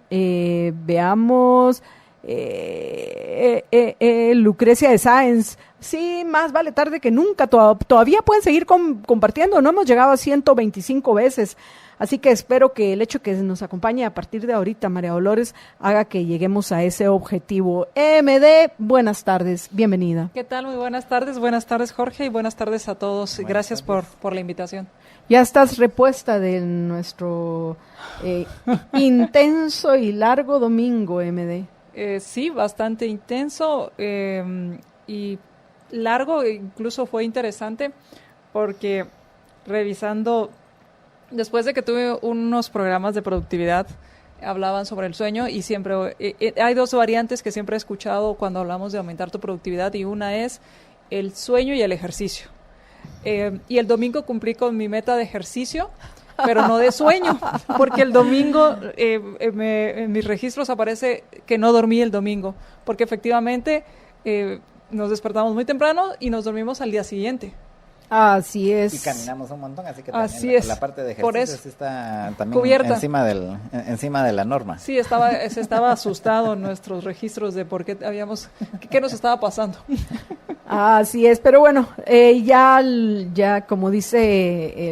Lucrecia de Sáenz. Sí, más vale tarde que nunca. Todavía pueden seguir compartiendo. No hemos llegado a 125 veces. Así que espero que el hecho que nos acompañe a partir de ahorita, María Dolores, haga que lleguemos a ese objetivo. MD, buenas tardes. Bienvenida. ¿Qué tal? Muy buenas tardes. Buenas tardes, Jorge, y buenas tardes a todos. Gracias por la invitación. Ya estás repuesta de nuestro intenso y largo domingo, MD. Sí, bastante intenso y largo, incluso fue interesante porque revisando, después de que tuve unos programas de productividad, hablaban sobre el sueño y siempre hay 2 variantes que siempre he escuchado cuando hablamos de aumentar tu productividad, y una es el sueño y el ejercicio. Y el domingo cumplí con mi meta de ejercicio, pero no de sueño, porque el domingo en mis registros aparece que no dormí el domingo, porque efectivamente nos despertamos muy temprano y nos dormimos al día siguiente. Así Y es. caminamos un montón, así que Así también es. la parte de Por ejercicio eso. sí está también Cubierta. encima de la norma. Sí, se estaba asustado en nuestros registros de por qué qué nos estaba pasando. Así es, pero bueno, ya como dice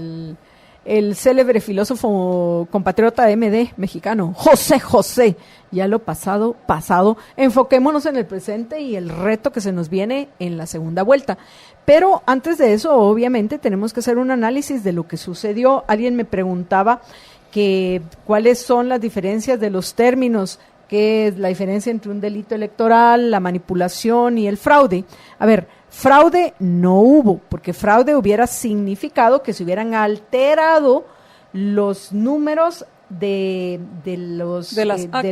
el célebre filósofo compatriota MD mexicano, José José, ya lo pasado, enfoquémonos en el presente y el reto que se nos viene en la segunda vuelta. Pero antes de eso, obviamente, tenemos que hacer un análisis de lo que sucedió. Alguien me preguntaba cuáles son las diferencias de los términos, qué es la diferencia entre un delito electoral, la manipulación y el fraude. A ver, fraude no hubo, porque fraude hubiera significado que se hubieran alterado los números de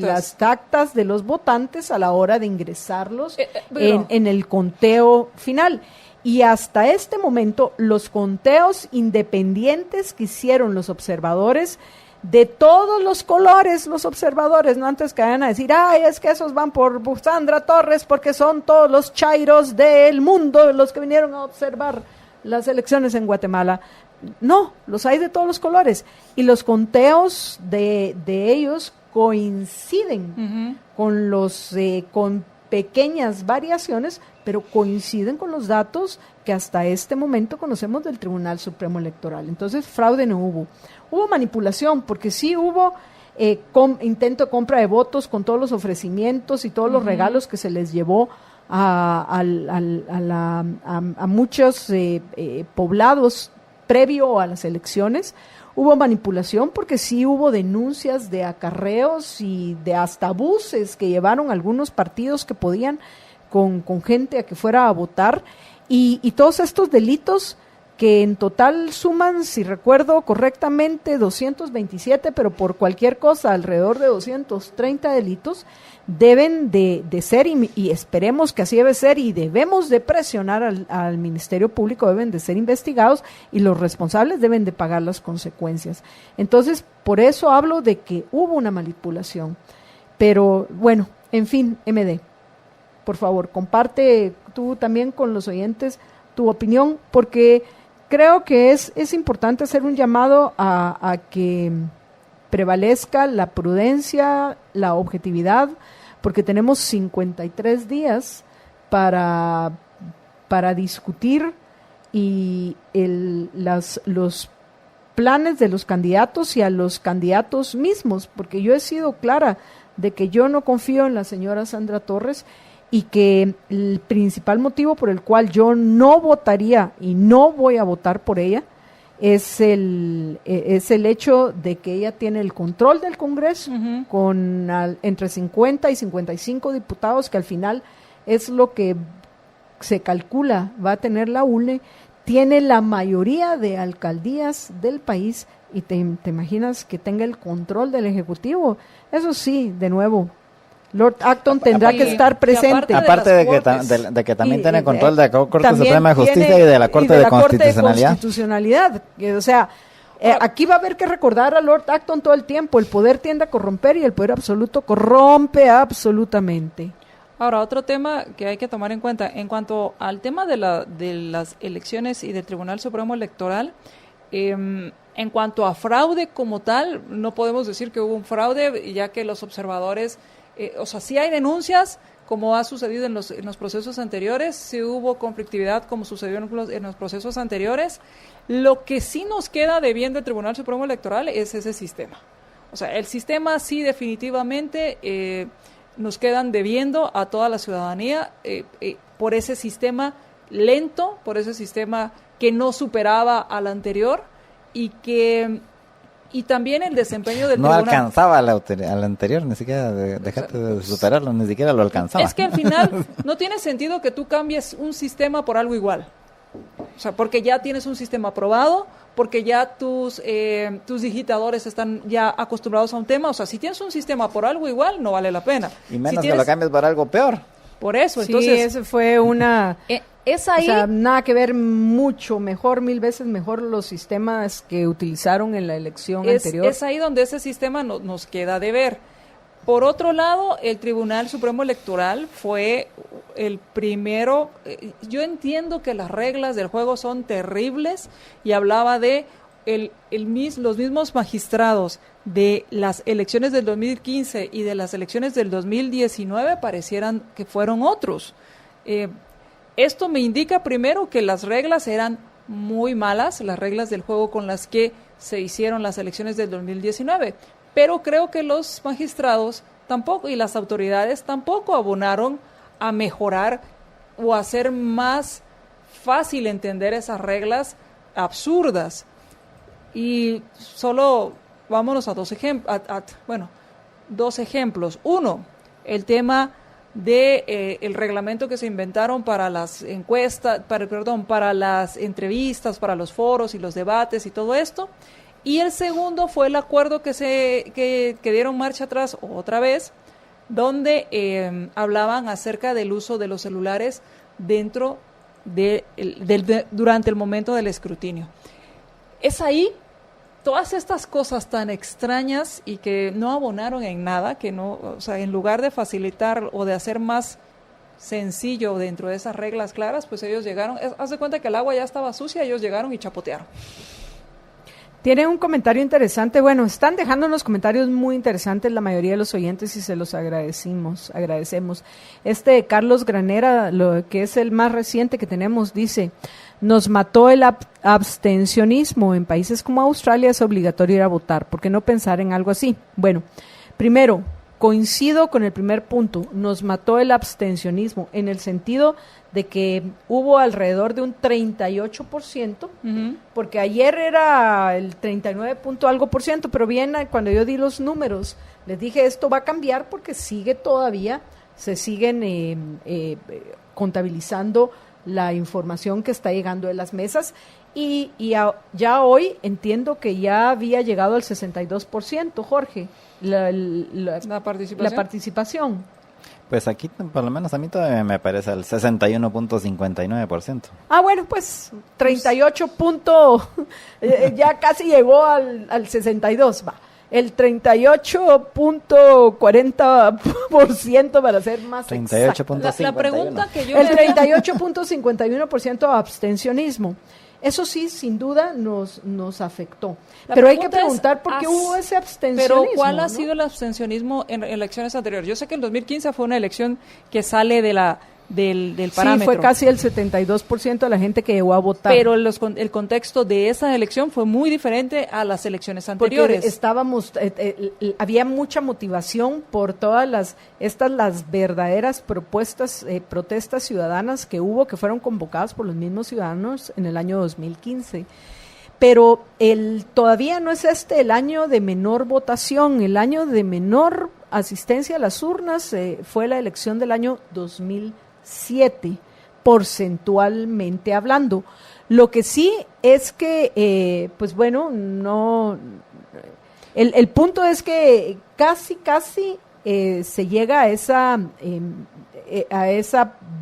las actas de los votantes a la hora de ingresarlos en el conteo final. Y hasta este momento, los conteos independientes que hicieron los observadores, de todos los colores, los observadores, no antes que vayan a decir, ay, es que esos van por Sandra Torres porque son todos los chairos del mundo los que vinieron a observar las elecciones en Guatemala. No, los hay de todos los colores. Y los conteos de ellos coinciden con pequeñas variaciones, pero coinciden con los datos que hasta este momento conocemos del Tribunal Supremo Electoral. Entonces, fraude no hubo. Hubo manipulación, porque sí hubo intento de compra de votos con todos los ofrecimientos y todos los regalos que se les llevó a muchos poblados previo a las elecciones. Hubo manipulación porque sí hubo denuncias de acarreos y de hasta buses que llevaron algunos partidos que podían con gente a que fuera a votar, y todos estos delitos que en total suman, si recuerdo correctamente, 227, pero por cualquier cosa alrededor de 230 delitos, deben de ser, y esperemos que así debe ser, y debemos de presionar al Ministerio Público, deben de ser investigados y los responsables deben de pagar las consecuencias. Entonces, por eso hablo de que hubo una manipulación. Pero bueno, en fin, MD, por favor, comparte tú también con los oyentes tu opinión, porque creo que es importante hacer un llamado a que prevalezca la prudencia, la objetividad, porque tenemos 53 días para discutir y los planes de los candidatos y a los candidatos mismos, porque yo he sido clara de que yo no confío en la señora Sandra Torres, y que el principal motivo por el cual yo no votaría y no voy a votar por ella es el hecho de que ella tiene el control del Congreso con entre 50 y 55 diputados, que al final es lo que se calcula va a tener la UNE, tiene la mayoría de alcaldías del país, y te imaginas que tenga el control del Ejecutivo. Eso sí, de nuevo, Lord Acton tendrá que estar presente. Aparte de que también tiene control de la Corte Suprema de Justicia y de la Corte de Constitucionalidad. O sea, aquí va a haber que recordar a Lord Acton todo el tiempo, el poder tiende a corromper y el poder absoluto corrompe absolutamente. Ahora, otro tema que hay que tomar en cuenta, en cuanto al tema de las elecciones y del Tribunal Supremo Electoral, en cuanto a fraude como tal, no podemos decir que hubo un fraude, ya que los observadores... o sea, sí hay denuncias, como ha sucedido en los procesos anteriores, sí hubo conflictividad, como sucedió en los procesos anteriores. Lo que sí nos queda debiendo el Tribunal Supremo Electoral es ese sistema. O sea, el sistema sí definitivamente nos quedan debiendo a toda la ciudadanía por ese sistema lento, por ese sistema que no superaba al anterior y también el desempeño del no tribunal. No alcanzaba al anterior, ni siquiera dejaste de superarlo, ni siquiera lo alcanzaba. Es que al final no tiene sentido que tú cambies un sistema por algo igual. O sea, porque ya tienes un sistema aprobado, porque ya tus digitadores están ya acostumbrados a un tema. O sea, si tienes un sistema por algo igual, no vale la pena. Y menos que lo cambies por algo peor. Por eso, sí, entonces... ese fue una... Es ahí... O sea, nada que ver, mucho mejor, 1000 veces mejor los sistemas que utilizaron en la elección anterior. Es ahí donde ese sistema nos queda de ver. Por otro lado, el Tribunal Supremo Electoral fue el primero, yo entiendo que las reglas del juego son terribles y hablaba de los mismos magistrados de las elecciones del 2015 y de las elecciones del 2019 parecieran que fueron otros. Esto me indica primero que las reglas eran muy malas, las reglas del juego con las que se hicieron las elecciones del 2019, pero creo que los magistrados tampoco y las autoridades tampoco abonaron a mejorar o a hacer más fácil entender esas reglas absurdas. Y solo vámonos a dos ejemplos. Uno, el tema de el reglamento que se inventaron para las encuestas, para las entrevistas, para los foros y los debates y todo esto. Y el segundo fue el acuerdo que dieron marcha atrás otra vez, donde hablaban acerca del uso de los celulares durante el momento del escrutinio. Es ahí todas estas cosas tan extrañas y que no abonaron en nada, en lugar de facilitar o de hacer más sencillo dentro de esas reglas claras, pues ellos llegaron, haz de cuenta que el agua ya estaba sucia, ellos llegaron y chapotearon. Tiene un comentario interesante, bueno, están dejándonos comentarios muy interesantes la mayoría de los oyentes y se los agradecemos. Carlos Granera, que es el más reciente que tenemos, dice: nos mató el abstencionismo. En países como Australia es obligatorio ir a votar. ¿Por qué no pensar en algo así? Bueno, primero, coincido con el primer punto. Nos mató el abstencionismo en el sentido de que hubo alrededor de un 38%, porque ayer era el 39 punto algo por ciento, pero bien, cuando yo di los números, les dije esto va a cambiar porque se siguen contabilizando la información que está llegando de las mesas y ya hoy entiendo que ya había llegado al 62%, Jorge, la participación. Pues aquí, por lo menos a mí todavía me parece el 61.59%. Ah, bueno, pues 38 ya casi llegó al 62, va. El 38.40% para ser más 38.51. La pregunta que yo el 38.51% abstencionismo. Eso sí, sin duda, nos afectó. Pero hay que preguntar por qué hubo ese abstencionismo. Pero ¿cuál ha sido el abstencionismo en elecciones anteriores? Yo sé que el 2015 fue una elección que sale del parámetro. Sí, fue casi el 72% de la gente que llegó a votar. Pero el contexto de esa elección fue muy diferente a las elecciones anteriores. Porque había mucha motivación por todas las verdaderas protestas ciudadanas que fueron convocadas por los mismos ciudadanos en el año 2015. Pero todavía no es el año de menor votación, el año de menor asistencia a las urnas fue la elección del año 2007, porcentualmente hablando. Lo que sí es que, pues bueno, no. El punto es que casi se llega a esa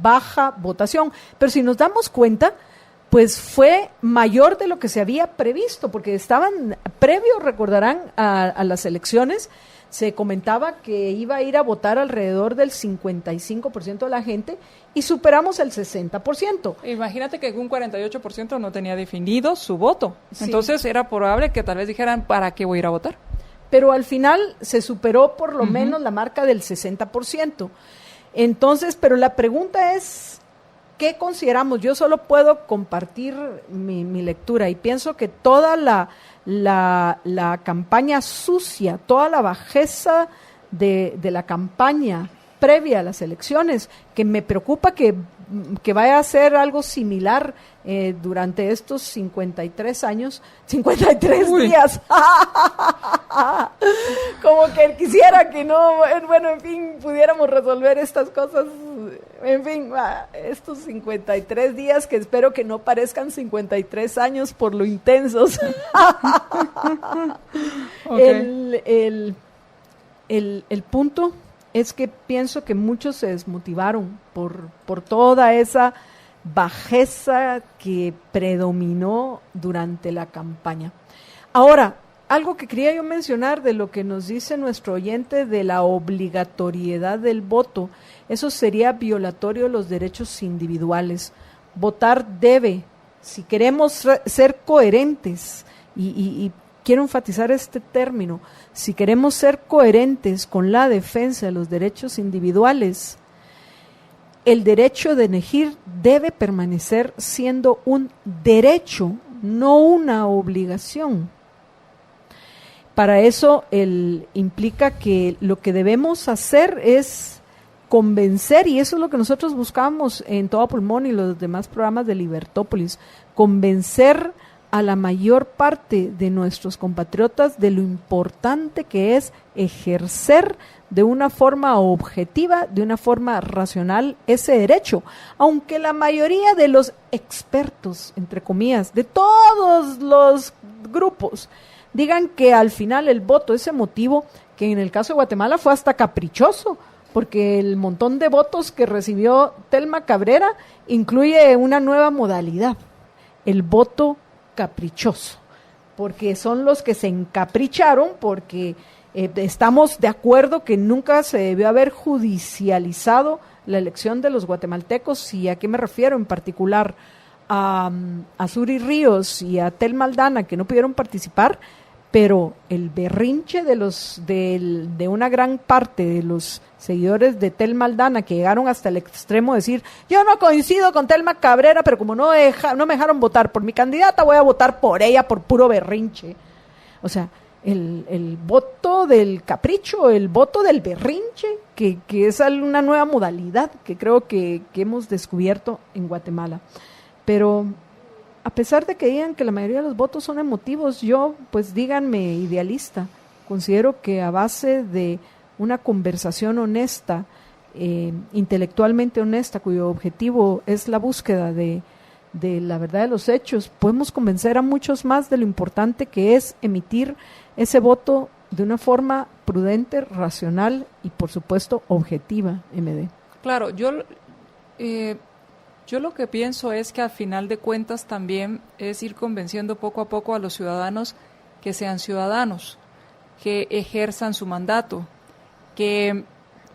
baja votación. Pero si nos damos cuenta, pues fue mayor de lo que se había previsto, porque recordarán, a las elecciones, se comentaba que iba a ir a votar alrededor del 55% de la gente y superamos el 60%. Imagínate que un 48% no tenía definido su voto. Sí. Entonces era probable que tal vez dijeran, ¿para qué voy a ir a votar? Pero al final se superó por lo menos la marca del 60%. Entonces, pero la pregunta es, ¿qué consideramos? Yo solo puedo compartir mi lectura y pienso que toda la campaña sucia, toda la bajeza de la campaña previa a las elecciones, que me preocupa que vaya a ser algo similar durante estos 53 años, 53 días. Como que quisiera que no, bueno, en fin, pudiéramos resolver estas cosas, en fin, estos 53 días que espero que no parezcan 53 años por lo intensos. Okay. El punto es que pienso que muchos se desmotivaron por toda esa bajeza que predominó durante la campaña. Ahora, algo que quería yo mencionar de lo que nos dice nuestro oyente de la obligatoriedad del voto. Eso sería violatorio de los derechos individuales. Votar debe, si queremos ser coherentes, y quiero enfatizar este término, si queremos ser coherentes con la defensa de los derechos individuales, el derecho de elegir debe permanecer siendo un derecho, no una obligación. Para eso implica que lo que debemos hacer es convencer, y eso es lo que nosotros buscamos en Todo Pulmón y los demás programas de Libertópolis, convencer a la mayor parte de nuestros compatriotas de lo importante que es ejercer de una forma objetiva, de una forma racional, ese derecho, aunque la mayoría de los expertos, entre comillas, de todos los grupos, digan que al final el voto es emotivo, que en el caso de Guatemala fue hasta caprichoso, porque el montón de votos que recibió Telma Cabrera incluye una nueva modalidad, el voto caprichoso, porque son los que se encapricharon, porque estamos de acuerdo que nunca se debió haber judicializado la elección de los guatemaltecos, y a qué me refiero en particular a Suri Ríos y a Telma Aldana, que no pudieron participar, pero el berrinche de una gran parte de los seguidores de Telma Aldana, que llegaron hasta el extremo de decir, yo no coincido con Telma Cabrera, pero como no me dejaron votar por mi candidata, voy a votar por ella por puro berrinche. O sea, el voto del capricho, el voto del berrinche, que es una nueva modalidad que creo que hemos descubierto en Guatemala. Pero a pesar de que digan que la mayoría de los votos son emotivos, yo, pues díganme idealista, considero que a base de una conversación honesta, intelectualmente honesta, cuyo objetivo es la búsqueda de la verdad de los hechos, podemos convencer a muchos más de lo importante que es emitir ese voto de una forma prudente, racional y, por supuesto, objetiva, MD. Claro, yo lo que pienso es que al final de cuentas también es ir convenciendo poco a poco a los ciudadanos que sean ciudadanos, que ejerzan su mandato, que,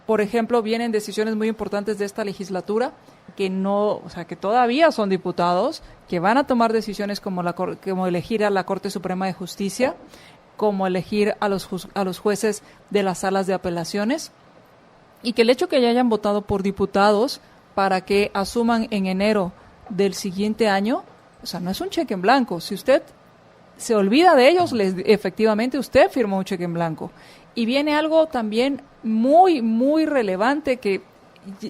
por ejemplo, vienen decisiones muy importantes de esta legislatura, que todavía son diputados, que van a tomar decisiones como elegir a la Corte Suprema de Justicia, como elegir a los jueces de las salas de apelaciones, y que el hecho que ya hayan votado por diputados para que asuman en enero del siguiente año, o sea, no es un cheque en blanco. Si usted se olvida de ellos, efectivamente usted firmó un cheque en blanco. Y viene algo también muy, muy relevante que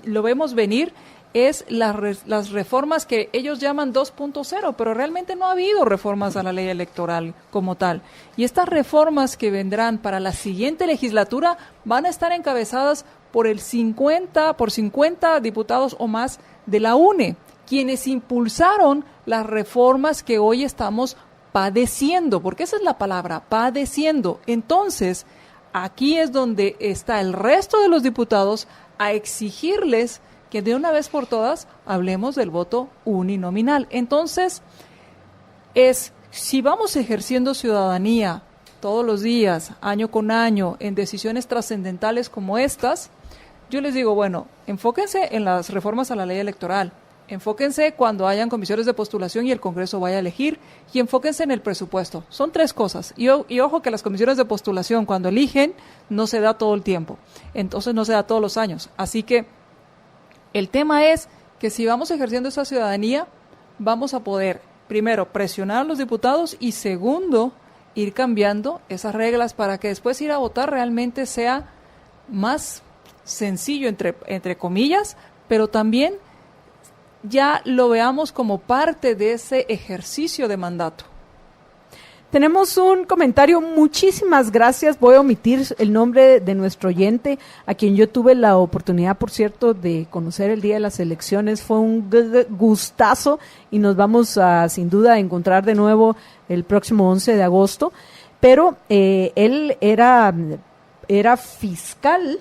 lo vemos venir, es las reformas que ellos llaman 2.0, pero realmente no ha habido reformas a la ley electoral como tal. Y estas reformas que vendrán para la siguiente legislatura van a estar encabezadas por 50 diputados o más de la UNE, quienes impulsaron las reformas que hoy estamos padeciendo, porque esa es la palabra, padeciendo. Entonces, aquí es donde está el resto de los diputados a exigirles que de una vez por todas hablemos del voto uninominal. Entonces, si vamos ejerciendo ciudadanía todos los días, año con año, en decisiones trascendentales como estas, yo les digo, bueno, enfóquense en las reformas a la ley electoral, enfóquense cuando hayan comisiones de postulación y el Congreso vaya a elegir, y enfóquense en el presupuesto. Son 3 cosas. Y ojo que las comisiones de postulación, cuando eligen, no se da todo el tiempo. Entonces no se da todos los años. Así que el tema es que si vamos ejerciendo esa ciudadanía, vamos a poder, primero, presionar a los diputados y, segundo, ir cambiando esas reglas para que después ir a votar realmente sea más sencillo, entre comillas, pero también ya lo veamos como parte de ese ejercicio de mandato. Tenemos un comentario, muchísimas gracias, voy a omitir el nombre de nuestro oyente, a quien yo tuve la oportunidad, por cierto, de conocer el día de las elecciones, fue un gustazo y nos vamos a, sin duda, a encontrar de nuevo el próximo 11 de agosto, pero él era fiscal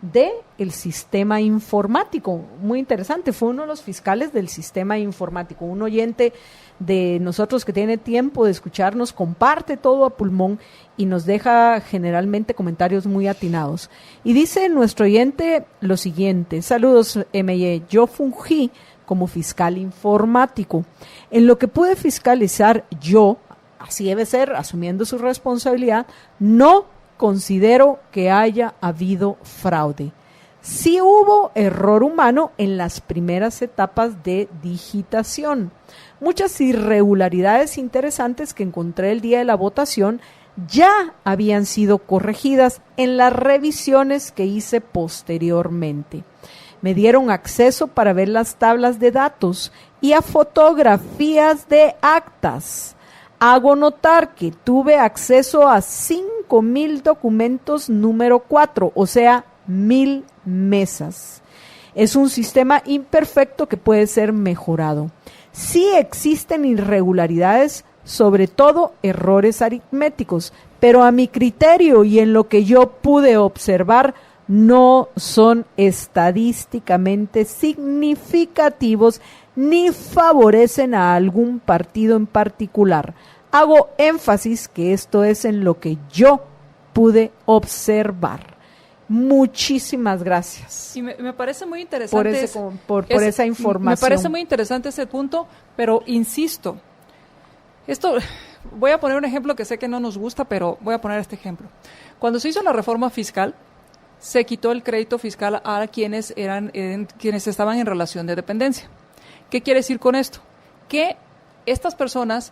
del sistema informático. Muy interesante, fue uno de los fiscales del sistema informático. Un oyente de nosotros que tiene tiempo de escucharnos, comparte todo a pulmón y nos deja generalmente comentarios muy atinados. Y dice nuestro oyente lo siguiente: saludos, M.Y. Yo fungí como fiscal informático. En lo que pude fiscalizar yo, así debe ser, asumiendo su responsabilidad, no considero que haya habido fraude. Sí hubo error humano en las primeras etapas de digitación. Muchas irregularidades interesantes que encontré el día de la votación ya habían sido corregidas en las revisiones que hice posteriormente. Me dieron acceso para ver las tablas de datos y a fotografías de actas. Hago notar que tuve acceso a 5,000 documentos número 4, o sea, 1,000 mesas. Es un sistema imperfecto que puede ser mejorado. Sí existen irregularidades, sobre todo errores aritméticos, pero a mi criterio y en lo que yo pude observar, no son estadísticamente significativos ni favorecen a algún partido en particular. Hago énfasis que esto es en lo que yo pude observar. Muchísimas gracias. Y me parece muy interesante por esa información. Me parece muy interesante ese punto, pero insisto, esto, voy a poner un ejemplo que sé que no nos gusta, pero voy a poner este ejemplo. Cuando se hizo la reforma fiscal, se quitó el crédito fiscal a quienes estaban en relación de dependencia. ¿Qué quiere decir con esto? Que estas personas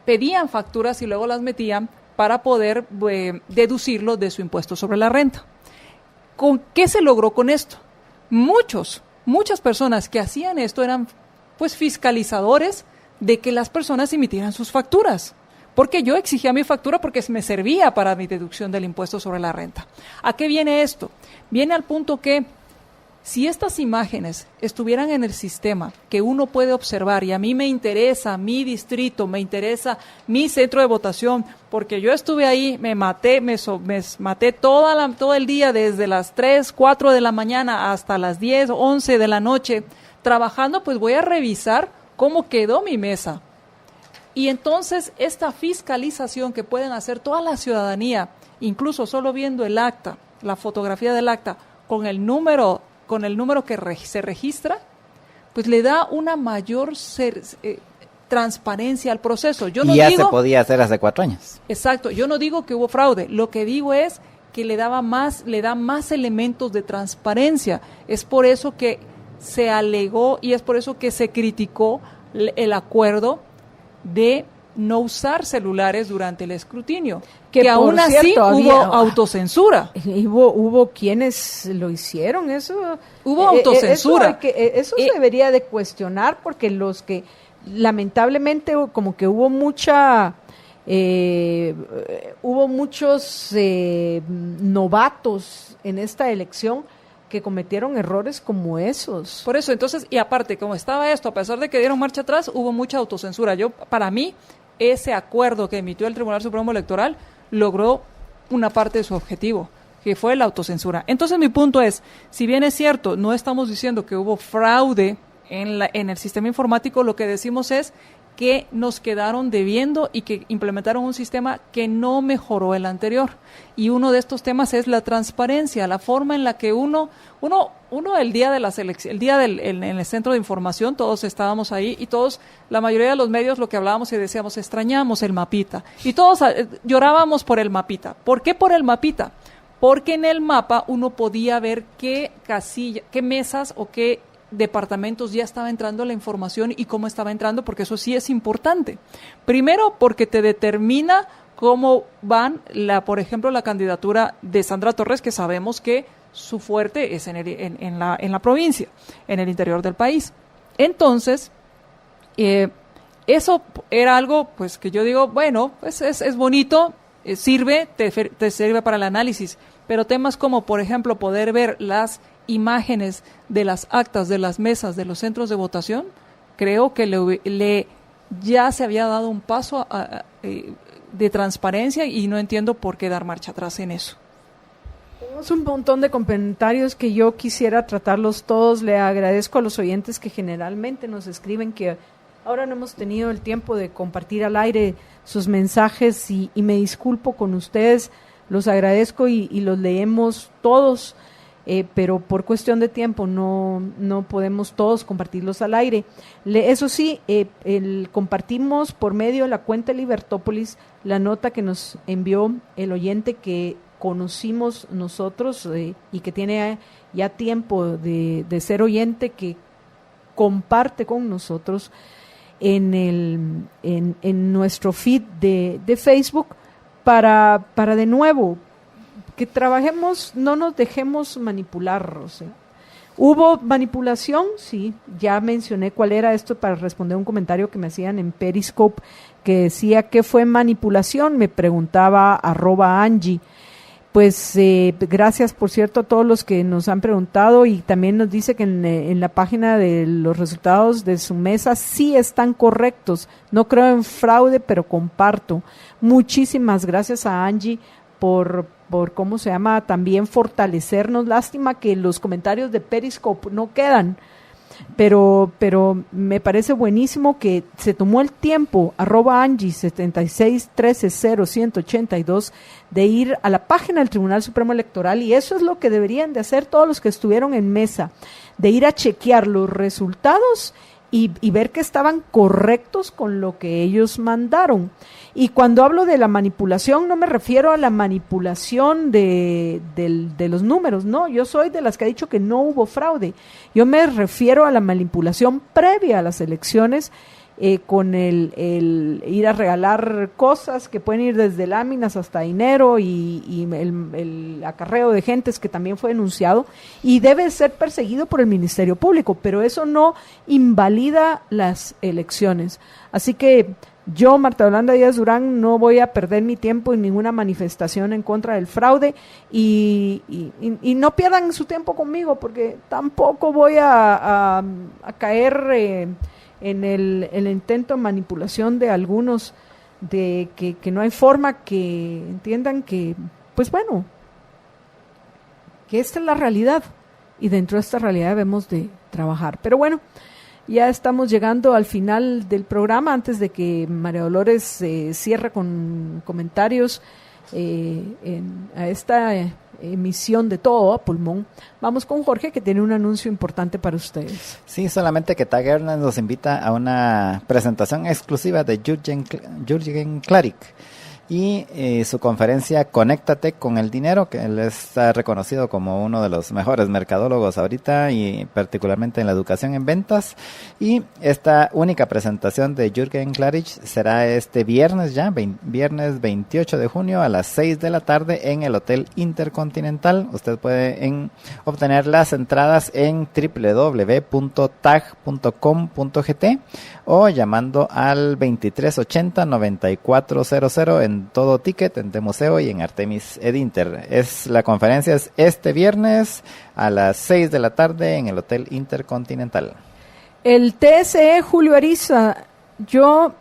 pedían facturas y luego las metían para poder deducirlo de su impuesto sobre la renta. ¿Con qué se logró con esto? Muchas personas que hacían esto eran pues fiscalizadores de que las personas emitieran sus facturas, porque yo exigía mi factura porque me servía para mi deducción del impuesto sobre la renta. ¿A qué viene esto? Viene al punto que si estas imágenes estuvieran en el sistema que uno puede observar, y a mí me interesa mi distrito, me interesa mi centro de votación, porque yo estuve ahí, me maté todo el día, desde las 3, 4 de la mañana hasta las 10, 11 de la noche, trabajando, pues voy a revisar cómo quedó mi mesa. Y entonces esta fiscalización que pueden hacer toda la ciudadanía, incluso solo viendo el acta, la fotografía del acta, con el número que se registra, pues le da una mayor transparencia al proceso. Yo no y ya digo, se podía hacer hace 4 años. Exacto, yo no digo que hubo fraude, lo que digo es que le da más elementos de transparencia. Es por eso que se alegó y es por eso que se criticó el acuerdo de no usar celulares durante el escrutinio, que aún así hubo autocensura. Hubo quienes lo hicieron, eso. Hubo autocensura. Eso se debería de cuestionar, porque los que lamentablemente como que hubo muchos novatos en esta elección que cometieron errores como esos. Por eso, entonces, y aparte, como estaba esto, a pesar de que dieron marcha atrás, hubo mucha autocensura. Para mí, ese acuerdo que emitió el Tribunal Supremo Electoral logró una parte de su objetivo, que fue la autocensura. Entonces, mi punto es, si bien es cierto, no estamos diciendo que hubo fraude en el sistema informático, lo que decimos es que nos quedaron debiendo y que implementaron un sistema que no mejoró el anterior. Y uno de estos temas es la transparencia, la forma en la que uno el día de las elecciones, en el centro de información, todos estábamos ahí y todos, la mayoría de los medios, lo que hablábamos y decíamos, extrañamos el mapita. Y todos llorábamos por el mapita. ¿Por qué por el mapita? Porque en el mapa uno podía ver qué mesas o qué departamentos ya estaba entrando la información y cómo estaba entrando, porque eso sí es importante. Primero, porque te determina cómo van, por ejemplo, la candidatura de Sandra Torres, que sabemos que su fuerte es en la provincia, en el interior del país. Entonces, eso era algo pues que yo digo, bueno, pues es bonito, sirve, te sirve para el análisis, pero temas como, por ejemplo, poder ver las imágenes de las actas de las mesas de los centros de votación, creo que ya se había dado un paso de transparencia y no entiendo por qué dar marcha atrás en eso. Tenemos un montón de comentarios que yo quisiera tratarlos todos. Le agradezco a los oyentes que generalmente nos escriben, que ahora no hemos tenido el tiempo de compartir al aire sus mensajes y me disculpo con ustedes. Los agradezco y los leemos todos, pero por cuestión de tiempo no podemos todos compartirlos al aire. Eso sí, compartimos por medio de la cuenta Libertópolis la nota que nos envió el oyente que conocimos nosotros y que tiene ya tiempo de ser oyente, que comparte con nosotros en nuestro feed de Facebook para de nuevo que trabajemos, no nos dejemos manipular. O sea, ¿hubo manipulación? Sí, ya mencioné cuál era esto para responder un comentario que me hacían en Periscope que decía ¿qué fue manipulación? Me preguntaba @Angie. Pues gracias, por cierto, a todos los que nos han preguntado, y también nos dice que en la página de los resultados de su mesa sí están correctos. No creo en fraude, pero comparto. Muchísimas gracias a Angie por ¿cómo se llama? También fortalecernos. Lástima que los comentarios de Periscope no quedan, pero me parece buenísimo que se tomó el tiempo, @Angie761300182, de ir a la página del Tribunal Supremo Electoral, y eso es lo que deberían de hacer todos los que estuvieron en mesa, de ir a chequear los resultados y ver que estaban correctos con lo que ellos mandaron. Y cuando hablo de la manipulación, no me refiero a la manipulación de los números, no, yo soy de las que ha dicho que no hubo fraude. Yo me refiero a la manipulación previa a las elecciones, con el ir a regalar cosas que pueden ir desde láminas hasta dinero y el acarreo de gentes, que también fue denunciado y debe ser perseguido por el Ministerio Público, pero eso no invalida las elecciones. Así que yo, Marta Yolanda Díaz Durán, no voy a perder mi tiempo en ninguna manifestación en contra del fraude, y no pierdan su tiempo conmigo, porque tampoco voy a caer en el intento de manipulación de algunos, de que no hay forma, que entiendan que, pues bueno, que esta es la realidad, y dentro de esta realidad debemos de trabajar. Pero bueno, ya estamos llegando al final del programa. Antes de que María Dolores cierre con comentarios a esta emisión de Todo a Pulmón, vamos con Jorge, que tiene un anuncio importante para ustedes. Sí, solamente que Tag Airlines nos invita a una presentación exclusiva de Jürgen Klarik y su conferencia Conéctate con el Dinero, que él está reconocido como uno de los mejores mercadólogos ahorita, y particularmente en la educación en ventas. Y esta única presentación de Jürgen Klarik será este viernes, viernes 28 de junio a las 6 de la tarde en el Hotel Intercontinental. Usted puede obtener las entradas en www.tag.com.gt o llamando al 2380-9400 en Todo Ticket, en Museo y en Artemis Edinter. La conferencia es este viernes a las 6 de la tarde en el Hotel Intercontinental. El TSE, Julio Ariza,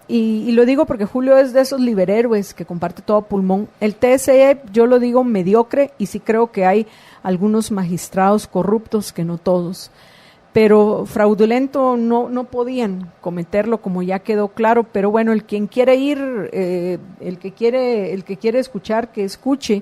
y lo digo porque Julio es de esos liberhéroes que comparte Todo Pulmón. El TSE, yo lo digo mediocre, y sí creo que hay algunos magistrados corruptos, que no todos, pero fraudulento no podían cometerlo, como ya quedó claro. Pero bueno, el quien quiere ir, el que quiere escuchar, que escuche.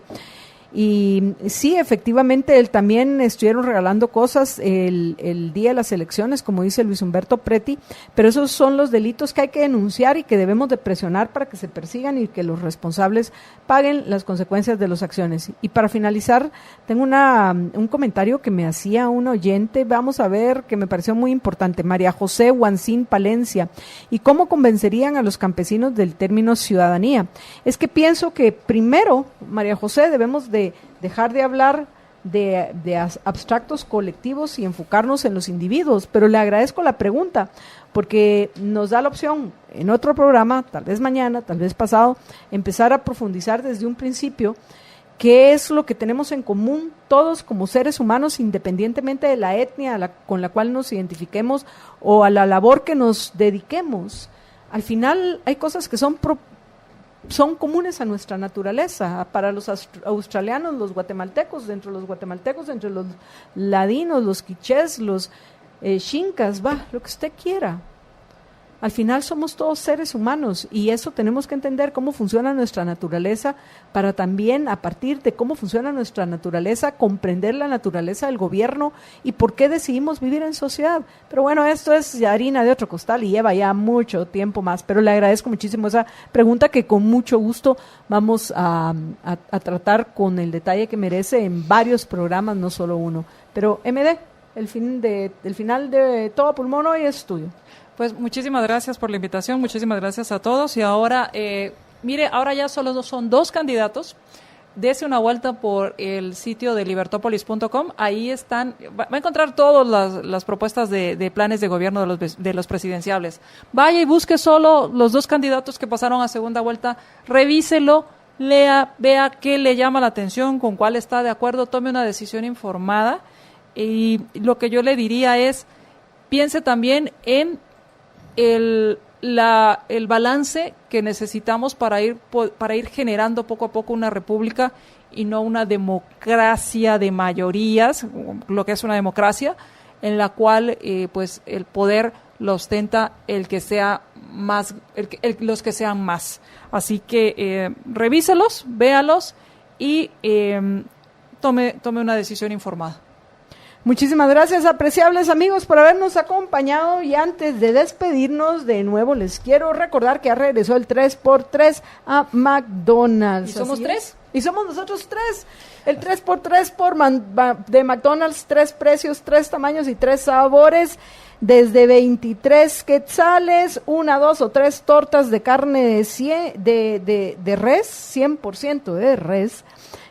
Y sí, efectivamente, también estuvieron regalando cosas el día de las elecciones, como dice Luis Humberto Preti, pero esos son los delitos que hay que denunciar y que debemos de presionar para que se persigan y que los responsables paguen las consecuencias de las acciones. Y para finalizar, tengo un comentario que me hacía un oyente, vamos a ver, que me pareció muy importante, María José Huancín Palencia, y cómo convencerían a los campesinos del término ciudadanía. Es que pienso que primero, María José, debemos de dejar de hablar de abstractos colectivos y enfocarnos en los individuos, pero le agradezco la pregunta, porque nos da la opción en otro programa, tal vez mañana, tal vez pasado, empezar a profundizar desde un principio qué es lo que tenemos en común todos como seres humanos, independientemente de la etnia con la cual nos identifiquemos o a la labor que nos dediquemos. Al final hay cosas que son son comunes a nuestra naturaleza, para los australianos, los guatemaltecos, entre los ladinos, los quichés, los xincas, lo que usted quiera. Al final somos todos seres humanos y eso tenemos que entender cómo funciona nuestra naturaleza para también, a partir de cómo funciona nuestra naturaleza, comprender la naturaleza del gobierno y por qué decidimos vivir en sociedad. Pero bueno, esto es harina de otro costal y lleva ya mucho tiempo más, pero le agradezco muchísimo esa pregunta que con mucho gusto vamos a tratar con el detalle que merece en varios programas, no solo uno. Pero MD, el final de Todo Pulmón hoy es tuyo. Pues muchísimas gracias por la invitación, muchísimas gracias a todos. Y ahora, mire, ahora ya solo son 2 candidatos. Dese una vuelta por el sitio de libertopolis.com. Ahí están, va a encontrar todas las propuestas de planes de gobierno de los presidenciables. Vaya y busque solo los 2 candidatos que pasaron a segunda vuelta, revíselo, lea, vea qué le llama la atención, con cuál está de acuerdo, tome una decisión informada. Y lo que yo le diría es, piense también en el balance que necesitamos para ir generando poco a poco una república y no una democracia de mayorías, lo que es una democracia, en la cual pues el poder lo ostenta el que sea más, los que sean más. Así que revíselos, véalos y tome una decisión informada. Muchísimas gracias, apreciables amigos, por habernos acompañado, y antes de despedirnos de nuevo les quiero recordar que ya regresó el 3x3 a McDonald's. ¿Y somos 3? Y somos nosotros 3. El 3x3 de McDonald's, 3 precios, 3 tamaños y 3 sabores, desde 23 quetzales, 1, 2 o 3 tortas de carne de res, 100% de res,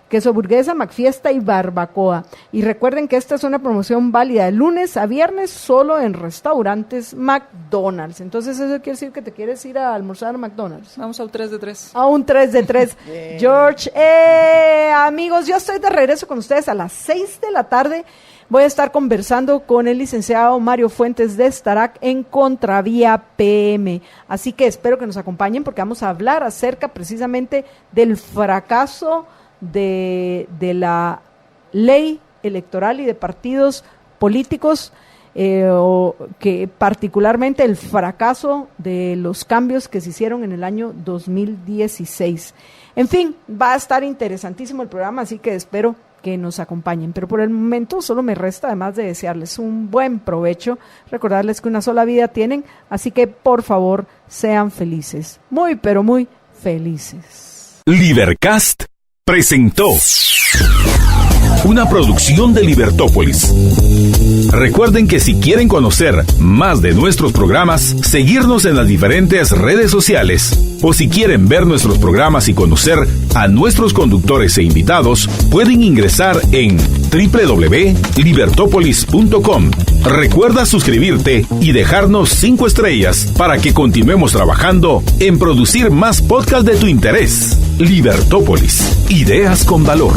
queso burguesa, McFiesta y barbacoa. Y recuerden que esta es una promoción válida de lunes a viernes solo en restaurantes McDonald's. Entonces eso quiere decir que te quieres ir a almorzar a McDonald's. Vamos a un 3 de 3. A un 3 de 3. George, amigos, yo estoy de regreso con ustedes a las 6 de la tarde. Voy a estar conversando con el licenciado Mario Fuentes de Starac en Contravía PM. Así que espero que nos acompañen porque vamos a hablar acerca precisamente del fracaso de la ley electoral y de partidos políticos, que particularmente el fracaso de los cambios que se hicieron en el año 2016. En fin, va a estar interesantísimo el programa, así que espero que nos acompañen, pero por el momento solo me resta, además de desearles un buen provecho, recordarles que una sola vida tienen, así que por favor sean felices, muy pero muy felices. Libercast presentó una producción de Libertópolis. Recuerden que si quieren conocer más de nuestros programas, seguirnos en las diferentes redes sociales, o si quieren ver nuestros programas y conocer a nuestros conductores e invitados, pueden ingresar en www.libertopolis.com. Recuerda suscribirte y dejarnos 5 estrellas para que continuemos trabajando en producir más podcasts de tu interés. Libertópolis, ideas con valor.